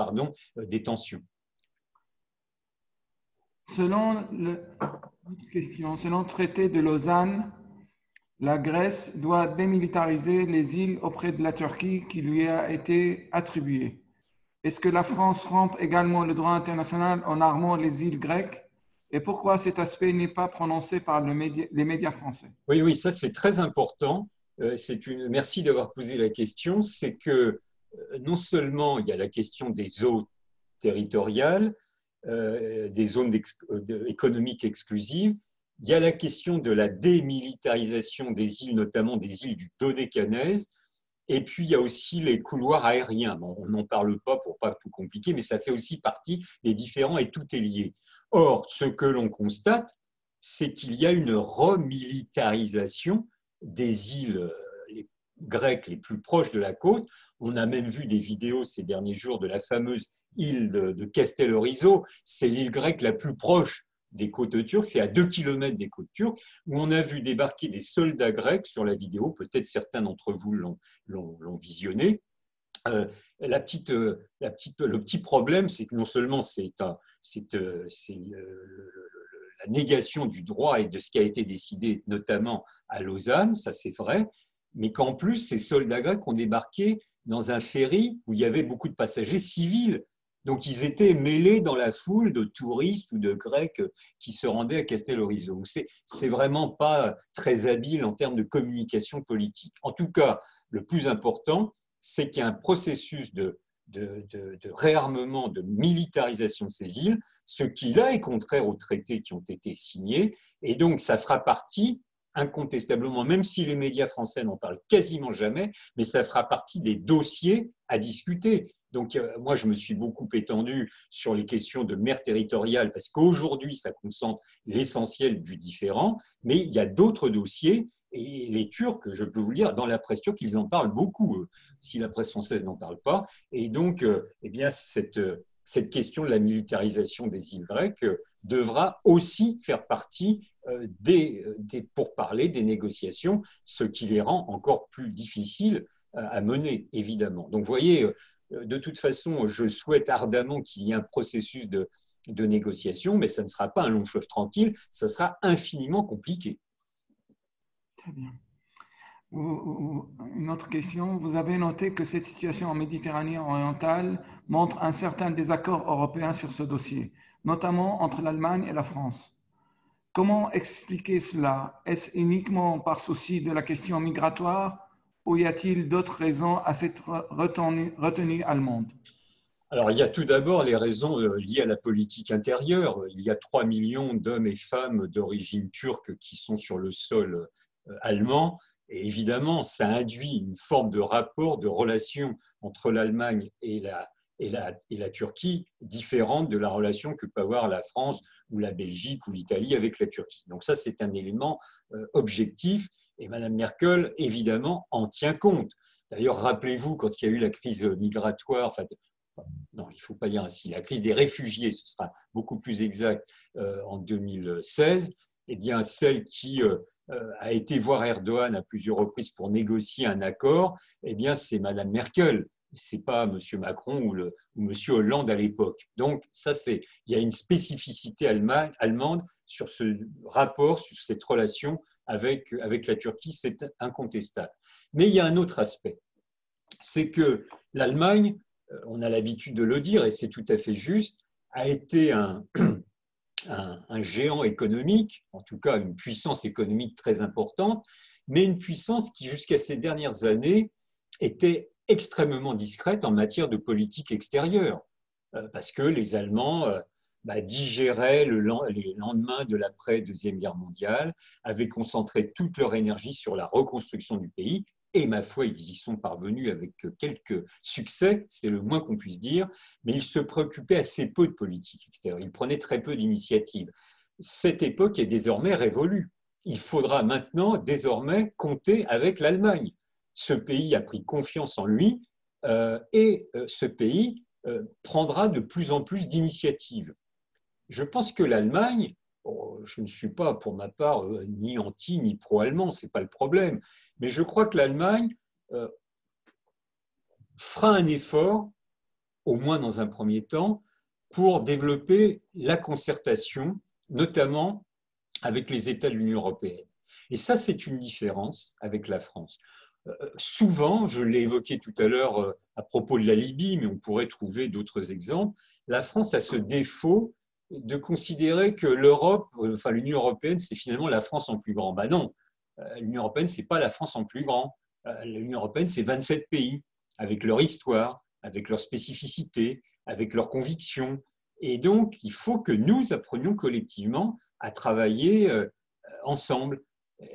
des tensions. Selon selon le traité de Lausanne, la Grèce doit démilitariser les îles auprès de la Turquie qui lui a été attribuée. Est-ce que la France rompt également le droit international en armant les îles grecques? Et pourquoi cet aspect n'est pas prononcé par les médias français? Oui, oui, ça c'est très important. Merci d'avoir posé la question. C'est que non seulement il y a la question des eaux territoriales, des zones économiques exclusives, Il y a la question de la démilitarisation des îles, notamment des îles du Dodécanèse. Et puis, il y a aussi les couloirs aériens. Bon, on n'en parle pas pour pas tout compliquer, mais ça fait aussi partie des différents et tout est lié. Or, ce que l'on constate, c'est qu'il y a une remilitarisation des îles grecques les plus proches de la côte. On a même vu des vidéos ces derniers jours de la fameuse île de Castellorizo. C'est l'île grecque la plus proche des côtes turques, c'est à 2 kilomètres des côtes turques, où on a vu débarquer des soldats grecs sur la vidéo, peut-être certains d'entre vous l'ont visionné. Le petit problème, c'est que non seulement c'est la négation du droit et de ce qui a été décidé, notamment à Lausanne, ça c'est vrai, mais qu'en plus, ces soldats grecs ont débarqué dans un ferry où il y avait beaucoup de passagers civils. Donc, ils étaient mêlés dans la foule de touristes ou de Grecs qui se rendaient à Castellorizo. C'est vraiment pas très habile en termes de communication politique. En tout cas, le plus important, c'est qu'il y a un processus de réarmement, de militarisation de ces îles, ce qui là est contraire aux traités qui ont été signés. Et donc, ça fera partie incontestablement, même si les médias français n'en parlent quasiment jamais, mais ça fera partie des dossiers à discuter. Donc, moi, je me suis beaucoup étendu sur les questions de mer territoriale parce qu'aujourd'hui, ça concentre l'essentiel du différend, mais il y a d'autres dossiers et les Turcs, je peux vous le dire, dans la presse turque, ils en parlent beaucoup, si la presse française n'en parle pas. Et donc, eh bien, cette question de la militarisation des îles grecques devra aussi faire partie des pourparlers, des négociations, ce qui les rend encore plus difficiles à mener, évidemment. Donc, vous voyez, de toute façon, je souhaite ardemment qu'il y ait un processus de négociation, mais ça ne sera pas un long fleuve tranquille, ça sera infiniment compliqué. Très bien. Une autre question. Vous avez noté que cette situation en Méditerranée orientale montre un certain désaccord européen sur ce dossier, notamment entre l'Allemagne et la France. Comment expliquer cela? Est-ce uniquement par souci de la question migratoire ou y a-t-il d'autres raisons à cette retenue allemande? Alors, il y a tout d'abord les raisons liées à la politique intérieure. Il y a 3 millions d'hommes et femmes d'origine turque qui sont sur le sol allemand. Et évidemment, ça induit une forme de rapport, de relation entre l'Allemagne et la Turquie différente de la relation que peut avoir la France ou la Belgique ou l'Italie avec la Turquie. Donc ça, c'est un élément objectif et Mme Merkel, évidemment, en tient compte. D'ailleurs, rappelez-vous, quand il y a eu la crise migratoire, enfin, non, il ne faut pas dire ainsi, la crise des réfugiés, ce sera beaucoup plus exact, en 2016, eh bien, celle qui a été voir Erdogan à plusieurs reprises pour négocier un accord, eh bien, c'est Mme Merkel. Ce n'est pas M. Macron ou M. Hollande à l'époque. Donc, il y a une spécificité allemande sur ce rapport, sur cette relation avec la Turquie, c'est incontestable. Mais il y a un autre aspect, c'est que l'Allemagne, on a l'habitude de le dire et c'est tout à fait juste, a été un géant économique, en tout cas une puissance économique très importante, mais une puissance qui jusqu'à ces dernières années était extrêmement discrète en matière de politique extérieure, parce que les Allemands digéraient les lendemains de l'après-Deuxième Guerre mondiale, avaient concentré toute leur énergie sur la reconstruction du pays, et ma foi, ils y sont parvenus avec quelques succès, c'est le moins qu'on puisse dire, mais ils se préoccupaient assez peu de politique extérieure, ils prenaient très peu d'initiatives. Cette époque est désormais révolue. Il faudra maintenant, désormais, compter avec l'Allemagne. Ce pays a pris confiance en lui et ce pays prendra de plus en plus d'initiatives. Je pense que l'Allemagne, je ne suis pas pour ma part ni anti ni pro-allemand, ce n'est pas le problème, mais je crois que l'Allemagne fera un effort, au moins dans un premier temps, pour développer la concertation, notamment avec les États de l'Union européenne. Et ça, c'est une différence avec la France. Souvent, je l'ai évoqué tout à l'heure à propos de la Libye, mais on pourrait trouver d'autres exemples, la France a ce défaut de considérer que l'Europe, enfin l'Union européenne, c'est finalement la France en plus grand. Ben non, l'Union européenne, ce n'est pas la France en plus grand. L'Union européenne, c'est 27 pays, avec leur histoire, avec leurs spécificités, avec leurs convictions. Et donc, il faut que nous apprenions collectivement à travailler ensemble.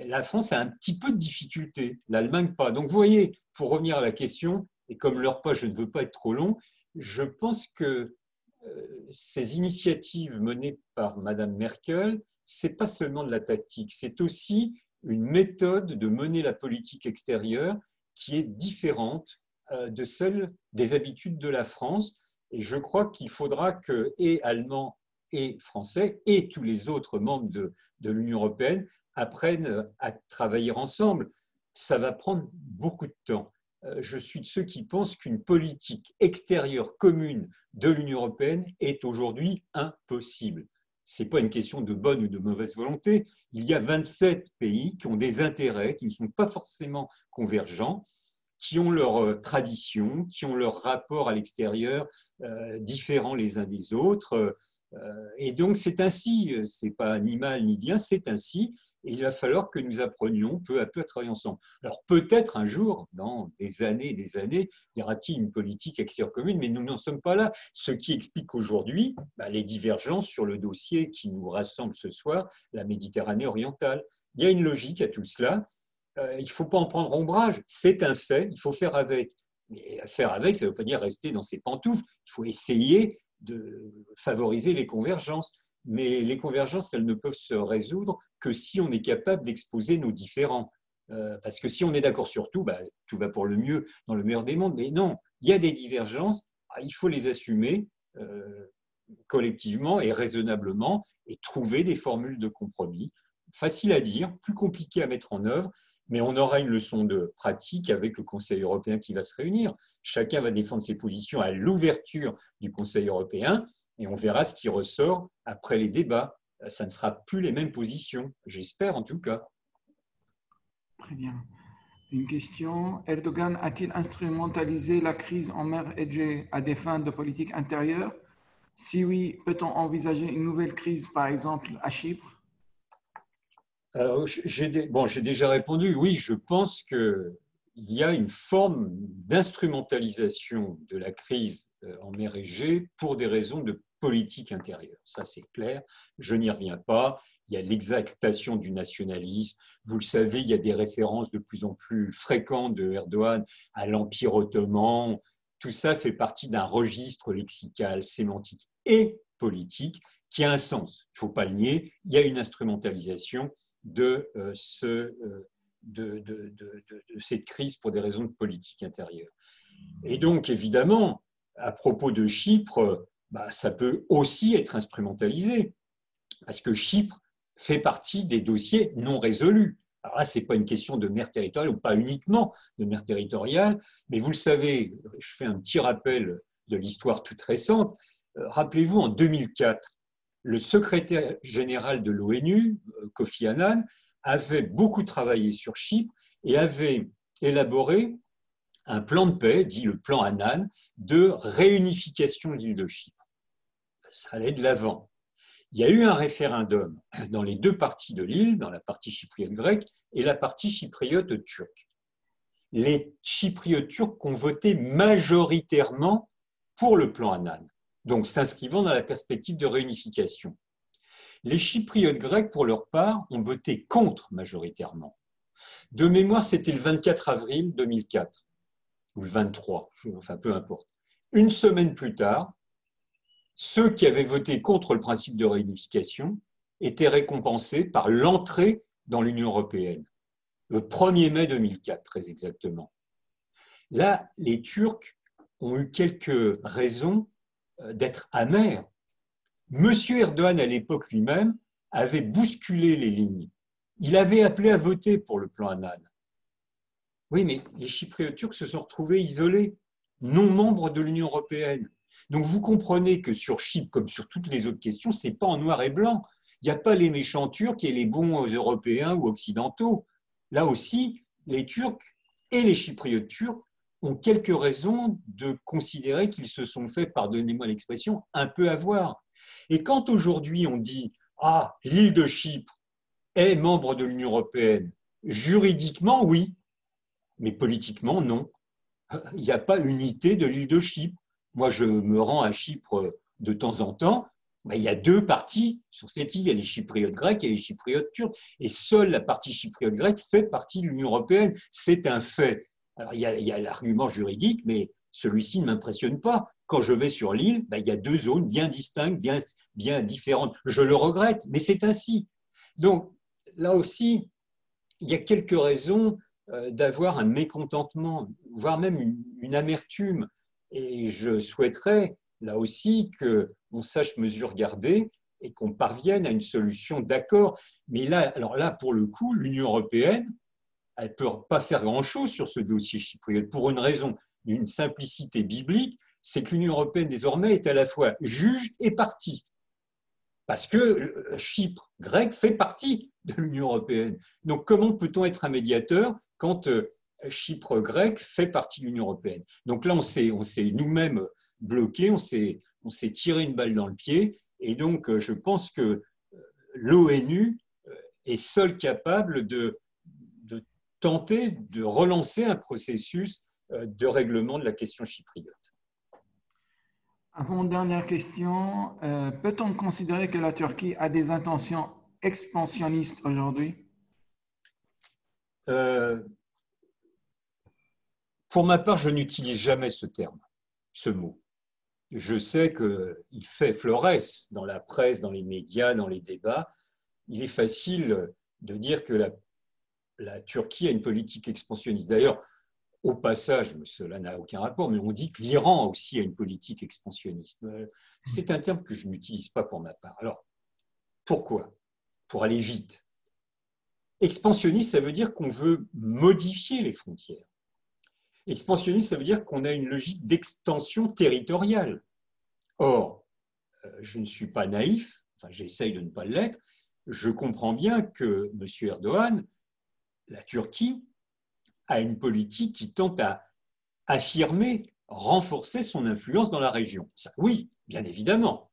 La France a un petit peu de difficulté, l'Allemagne pas. Donc vous voyez, pour revenir à la question, et comme l'heure passe, je ne veux pas être trop long, je pense que ces initiatives menées par Madame Merkel, c'est pas seulement de la tactique, c'est aussi une méthode de mener la politique extérieure qui est différente de celle des habitudes de la France. Et je crois qu'il faudra que, et Allemands et Français, et tous les autres membres de l'Union européenne apprennent à travailler ensemble. Ça va prendre beaucoup de temps. Je suis de ceux qui pensent qu'une politique extérieure commune de l'Union européenne est aujourd'hui impossible. Ce n'est pas une question de bonne ou de mauvaise volonté. Il y a 27 pays qui ont des intérêts qui ne sont pas forcément convergents, qui ont leurs traditions, qui ont leurs rapports à l'extérieur différents les uns des autres. Et donc c'est ainsi, c'est pas ni mal ni bien, c'est ainsi. Et il va falloir que nous apprenions peu à peu à travailler ensemble. Alors peut-être un jour, dans des années, y aura-t-il une politique extérieure commune, mais nous n'en sommes pas là. Ce qui explique aujourd'hui les divergences sur le dossier qui nous rassemble ce soir, la Méditerranée orientale. Il y a une logique à tout cela. Il ne faut pas en prendre ombrage. C'est un fait, il faut faire avec. Mais faire avec, ça ne veut pas dire rester dans ses pantoufles. Il faut essayer de favoriser les convergences. Mais les convergences, elles ne peuvent se résoudre que si on est capable d'exposer nos différends. Parce que si on est d'accord sur tout, tout va pour le mieux dans le meilleur des mondes. Mais non, il y a des divergences, il faut les assumer collectivement et raisonnablement et trouver des formules de compromis. Facile à dire, plus compliqué à mettre en œuvre, mais on aura une leçon de pratique avec le Conseil européen qui va se réunir. Chacun va défendre ses positions à l'ouverture du Conseil européen et on verra ce qui ressort après les débats. Ça ne sera plus les mêmes positions, j'espère en tout cas. Très bien. Une question. Erdogan a-t-il instrumentalisé la crise en mer Égée à des fins de politique intérieure? Si oui, peut-on envisager une nouvelle crise, par exemple à Chypre? Alors, j'ai déjà répondu. Oui, je pense qu'il y a une forme d'instrumentalisation de la crise en mer Égée pour des raisons de politique intérieure. Ça, c'est clair. Je n'y reviens pas. Il y a l'exaltation du nationalisme. Vous le savez, il y a des références de plus en plus fréquentes de Erdogan à l'Empire ottoman. Tout ça fait partie d'un registre lexical, sémantique et politique qui a un sens. Il ne faut pas le nier. Il y a une instrumentalisation de cette crise pour des raisons de politique intérieure. Et donc, évidemment, à propos de Chypre, ça peut aussi être instrumentalisé, parce que Chypre fait partie des dossiers non résolus. Alors là, ce n'est pas une question de mer territoriale, ou pas uniquement de mer territoriale, mais vous le savez, je fais un petit rappel de l'histoire toute récente. Rappelez-vous, en 2004, le secrétaire général de l'ONU, Kofi Annan, avait beaucoup travaillé sur Chypre et avait élaboré un plan de paix, dit le plan Annan, de réunification de l'île de Chypre. Ça allait de l'avant. Il y a eu un référendum dans les deux parties de l'île, dans la partie chypriote grecque et la partie chypriote turque. Les chypriotes turcs ont voté majoritairement pour le plan Annan, donc s'inscrivant dans la perspective de réunification. Les chypriotes grecs, pour leur part, ont voté contre majoritairement. De mémoire, c'était le 24 avril 2004, ou le 23, enfin peu importe. Une semaine plus tard, ceux qui avaient voté contre le principe de réunification étaient récompensés par l'entrée dans l'Union européenne, le 1er mai 2004, très exactement. Là, les Turcs ont eu quelques raisons d'être amers. Monsieur Erdogan, à l'époque lui-même, avait bousculé les lignes. Il avait appelé à voter pour le plan Annan. Oui, mais les Chypriotes turcs se sont retrouvés isolés, non membres de l'Union européenne. Donc vous comprenez que sur Chypre, comme sur toutes les autres questions, ce n'est pas en noir et blanc. Il n'y a pas les méchants Turcs et les bons Européens ou occidentaux. Là aussi, les Turcs et les Chypriotes turcs ont quelques raisons de considérer qu'ils se sont fait, pardonnez-moi l'expression, un peu avoir. Et quand aujourd'hui on dit « Ah, l'île de Chypre est membre de l'Union européenne », juridiquement, oui, mais politiquement, non. Il n'y a pas unité de l'île de Chypre. Moi, je me rends à Chypre de temps en temps. Ben, il y a deux parties sur cette île, il y a les Chypriotes grecs et les Chypriotes turcs, et seule la partie chypriote grecque fait partie de l'Union européenne. C'est un fait. Alors, il y a l'argument juridique, mais celui-ci ne m'impressionne pas. Quand je vais sur l'île, ben, il y a deux zones bien distinctes, bien différentes. Je le regrette, mais c'est ainsi. Donc, là aussi, il y a quelques raisons d'avoir un mécontentement, voire même une amertume. Et je souhaiterais, là aussi, qu'on sache mesure garder et qu'on parvienne à une solution d'accord. Mais là, alors là, pour le coup, l'Union européenne, elle ne peut pas faire grand-chose sur ce dossier chypriote pour une raison d'une simplicité biblique, c'est que l'Union européenne désormais est à la fois juge et partie. Parce que Chypre grec fait partie de l'Union européenne. Donc comment peut-on être un médiateur quand Chypre grec fait partie de l'Union européenne? Donc là, on s'est nous-mêmes bloqués, on s'est tiré une balle dans le pied. Et donc, je pense que l'ONU est seule capable de tenter de relancer un processus de règlement de la question chypriote. Avant-dernière question, peut-on considérer que la Turquie a des intentions expansionnistes aujourd'hui? Pour ma part, je n'utilise jamais ce terme, ce mot. Je sais qu'il fait florès dans la presse, dans les médias, dans les débats. Il est facile de dire que la Turquie a une politique expansionniste. D'ailleurs, au passage, cela n'a aucun rapport, mais on dit que l'Iran aussi a une politique expansionniste. C'est un terme que je n'utilise pas pour ma part. Alors, pourquoi? Pour aller vite. Expansionniste, ça veut dire qu'on veut modifier les frontières. Expansionniste, ça veut dire qu'on a une logique d'extension territoriale. Or, je ne suis pas naïf, enfin j'essaye de ne pas l'être, je comprends bien que M. Erdogan, la Turquie, a une politique qui tente à affirmer, renforcer son influence dans la région. Ça, oui, bien évidemment.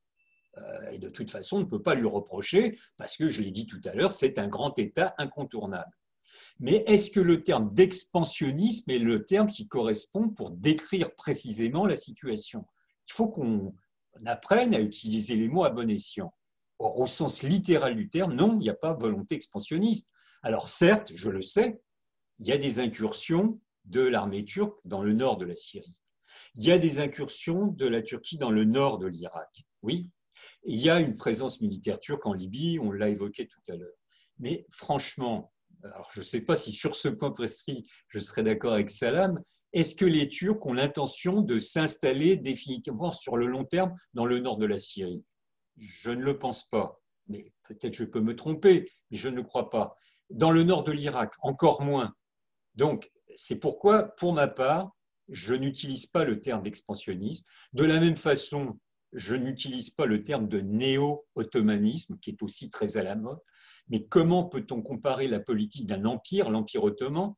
Et de toute façon, on ne peut pas lui reprocher, parce que, je l'ai dit tout à l'heure, c'est un grand État incontournable. Mais est-ce que le terme d'expansionnisme est le terme qui correspond pour décrire précisément la situation? Il faut qu'on apprenne à utiliser les mots à bon escient. Or, au sens littéral du terme, non, il n'y a pas volonté expansionniste. Alors certes, je le sais, il y a des incursions de l'armée turque dans le nord de la Syrie. Il y a des incursions de la Turquie dans le nord de l'Irak. Oui, il y a une présence militaire turque en Libye, on l'a évoqué tout à l'heure. Mais franchement, alors je ne sais pas si sur ce point précis je serais d'accord avec Salam, est-ce que les Turcs ont l'intention de s'installer définitivement sur le long terme dans le nord de la Syrie? Je ne le pense pas, mais peut-être je peux me tromper, mais je ne le crois pas. Dans le nord de l'Irak, encore moins. Donc, c'est pourquoi, pour ma part, je n'utilise pas le terme d'expansionnisme. De la même façon, je n'utilise pas le terme de néo-ottomanisme, qui est aussi très à la mode. Mais comment peut-on comparer la politique d'un empire, l'Empire ottoman,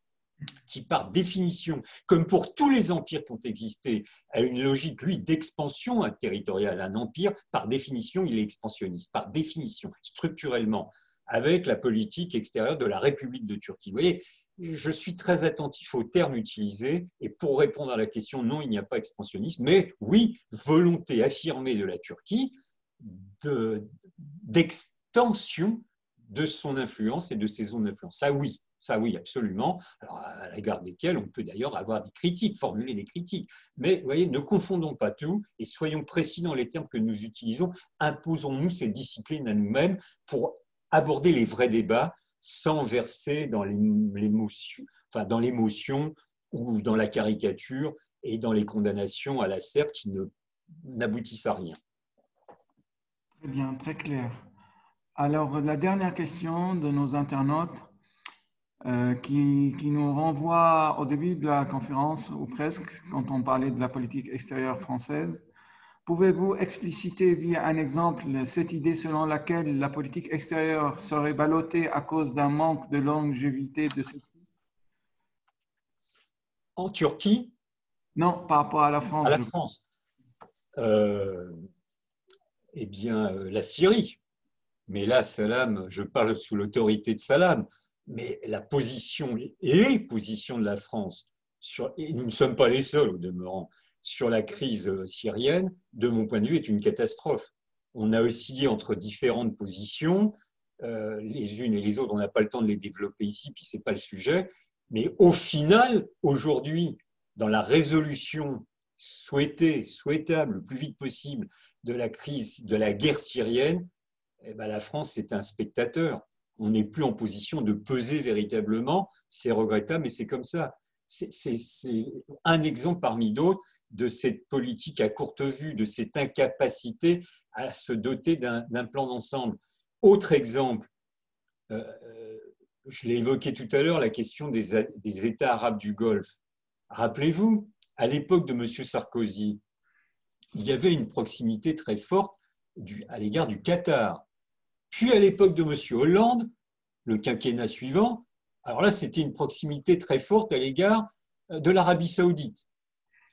qui par définition, comme pour tous les empires qui ont existé, a une logique, lui, d'expansion territoriale. Un empire, par définition, il est expansionniste, par définition, structurellement, avec la politique extérieure de la République de Turquie. Vous voyez, je suis très attentif aux termes utilisés et pour répondre à la question, non, il n'y a pas expansionnisme, mais oui, volonté affirmée de la Turquie d'extension de son influence et de ses zones d'influence. Ça oui, absolument. Alors, à l'égard desquelles on peut d'ailleurs avoir des critiques, formuler des critiques. Mais vous voyez, ne confondons pas tout et soyons précis dans les termes que nous utilisons. Imposons-nous ces disciplines à nous-mêmes pour aborder les vrais débats sans verser dans l'émotion, enfin, dans l'émotion ou dans la caricature et dans les condamnations à la serpe qui n'aboutissent à rien. Très bien, très clair. Alors, la dernière question de nos internautes qui nous renvoie au début de la conférence, ou presque, quand on parlait de la politique extérieure française. Pouvez-vous expliciter via un exemple cette idée selon laquelle la politique extérieure serait ballottée à cause d'un manque de longévité de celle-ci? En Turquie? Non, par rapport à la France. À la France. Eh bien, la Syrie. Mais là, Salam, je parle sous l'autorité de Salam, mais les positions de la France, et nous ne sommes pas les seuls au demeurant, sur la crise syrienne, de mon point de vue, est une catastrophe. On a oscillé entre différentes positions, les unes et les autres. On n'a pas le temps de les développer ici, puis ce n'est pas le sujet. Mais au final, aujourd'hui, dans la résolution souhaitable le plus vite possible de la crise, de la guerre syrienne, eh ben, la France est un spectateur. On n'est plus en position de peser véritablement. C'est regrettable, mais c'est comme ça. C'est un exemple parmi d'autres de cette politique à courte vue, de cette incapacité à se doter d'un plan d'ensemble. Autre exemple, je l'ai évoqué tout à l'heure, la question des États arabes du Golfe. Rappelez-vous, à l'époque de M. Sarkozy, il y avait une proximité très forte à l'égard du Qatar. Puis à l'époque de M. Hollande, le quinquennat suivant, alors là, c'était une proximité très forte à l'égard de l'Arabie saoudite.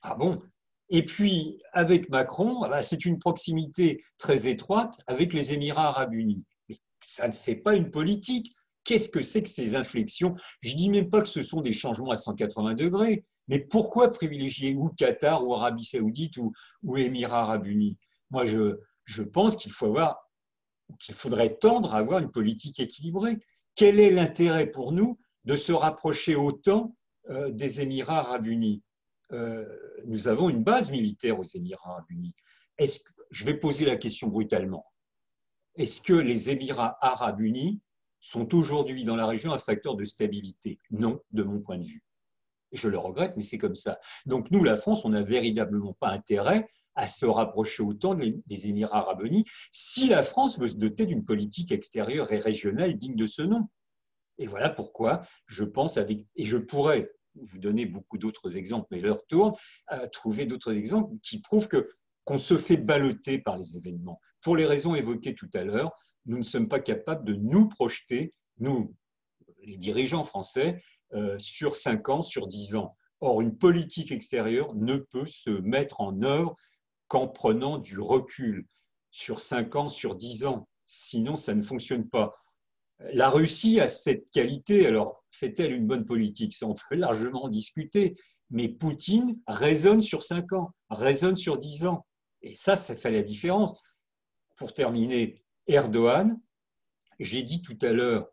Ah bon? Et puis, avec Macron, c'est une proximité très étroite avec les Émirats arabes unis. Mais ça ne fait pas une politique. Qu'est-ce que c'est que ces inflexions? Je ne dis même pas que ce sont des changements à 180 degrés, mais pourquoi privilégier ou Qatar, ou Arabie saoudite, ou Émirats arabes unis? Moi, je pense qu'il faudrait tendre à avoir une politique équilibrée. Quel est l'intérêt pour nous de se rapprocher autant des Émirats arabes unis? Nous avons une base militaire aux Émirats arabes unis. Je vais poser la question brutalement. Est-ce que les Émirats arabes unis sont aujourd'hui dans la région un facteur de stabilité? Non, de mon point de vue. Je le regrette, mais c'est comme ça. Donc nous, la France, on n'a véritablement pas intérêt à se rapprocher autant des Émirats arabes unis si la France veut se doter d'une politique extérieure et régionale digne de ce nom. Et voilà pourquoi je pense, et je pourrais vous donner beaucoup d'autres exemples, mais leur tourne, trouver d'autres exemples qui prouvent qu'on se fait balloter par les événements. Pour les raisons évoquées tout à l'heure, nous ne sommes pas capables de nous projeter, nous, les dirigeants français, sur 5 ans, sur 10 ans. Or, une politique extérieure ne peut se mettre en œuvre qu'en prenant du recul sur 5 ans, sur 10 ans. Sinon, ça ne fonctionne pas. La Russie a cette qualité. Alors, fait-elle une bonne politique? Ça, on peut largement en discuter. Mais Poutine raisonne sur 5 ans, raisonne sur 10 ans. Et ça fait la différence. Pour terminer, Erdogan, j'ai dit tout à l'heure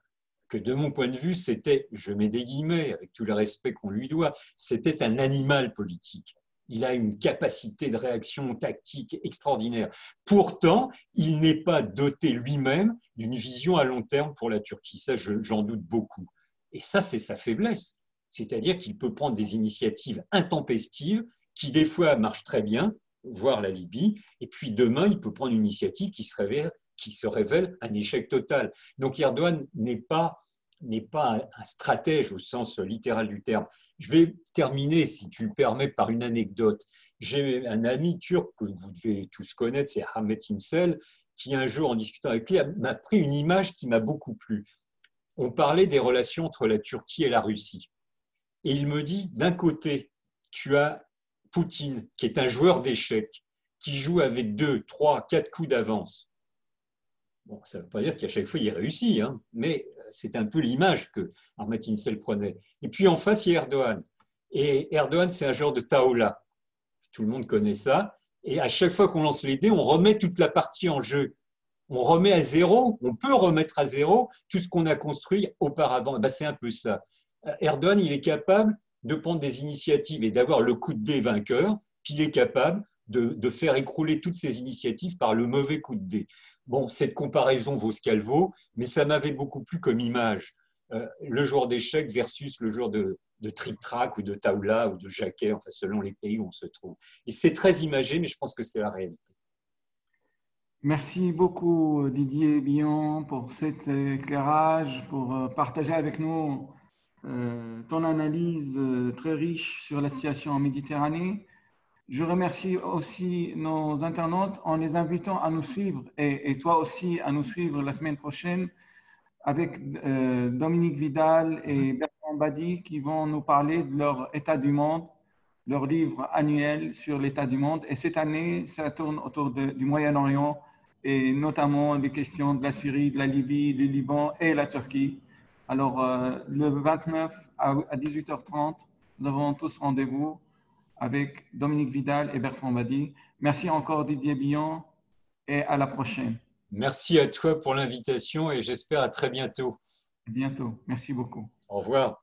que de mon point de vue, c'était, je mets des guillemets avec tout le respect qu'on lui doit, c'était un animal politique. Il a une capacité de réaction tactique extraordinaire. Pourtant, il n'est pas doté lui-même d'une vision à long terme pour la Turquie. Ça, j'en doute beaucoup. Et ça, c'est sa faiblesse. C'est-à-dire qu'il peut prendre des initiatives intempestives qui, des fois, marchent très bien, voire la Libye, et puis demain, il peut prendre une initiative qui se révèle un échec total. Donc Erdogan n'est pas un stratège au sens littéral du terme. Je vais terminer, si tu le permets, par une anecdote. J'ai un ami turc que vous devez tous connaître, c'est Ahmet İnsel, qui un jour, en discutant avec lui, m'a pris une image qui m'a beaucoup plu. On parlait des relations entre la Turquie et la Russie. Et il me dit, d'un côté, tu as Poutine, qui est un joueur d'échecs, qui joue avec 2, 3, 4 coups d'avance. Bon, ça ne veut pas dire qu'à chaque fois, il réussit, hein, mais c'est un peu l'image que Ahmet İnsel prenait. Et puis en face, il y a Erdogan. Et Erdogan, c'est un genre de Taola. Tout le monde connaît ça. Et à chaque fois qu'on lance les dés, on remet toute la partie en jeu. On remet à zéro, on peut remettre à zéro tout ce qu'on a construit auparavant. Ben, c'est un peu ça. Erdogan, il est capable de prendre des initiatives et d'avoir le coup de dé vainqueur, puis il est capable de faire écrouler toutes ces initiatives par le mauvais coup de dé. Bon, cette comparaison vaut ce qu'elle vaut, mais ça m'avait beaucoup plu comme image. Le joueur d'échecs versus le joueur de tric-trac ou de taoula ou de jaquet, enfin, selon les pays où on se trouve. Et c'est très imagé, mais je pense que c'est la réalité. Merci beaucoup Didier Billon pour cet éclairage, pour partager avec nous ton analyse très riche sur la situation en Méditerranée. Je remercie aussi nos internautes en les invitant à nous suivre et toi aussi à nous suivre la semaine prochaine avec Dominique Vidal et Bertrand Badi qui vont nous parler de leur état du monde, leur livre annuel sur l'état du monde. Et cette année, ça tourne autour du Moyen-Orient et notamment les questions de la Syrie, de la Libye, du Liban et la Turquie. Alors, le 29 à 18h30, nous avons tous rendez-vous avec Dominique Vidal et Bertrand Badi. Merci encore Didier Billon. et à la prochaine. Merci à toi pour l'invitation et j'espère à très bientôt. À bientôt. Merci beaucoup. Au revoir.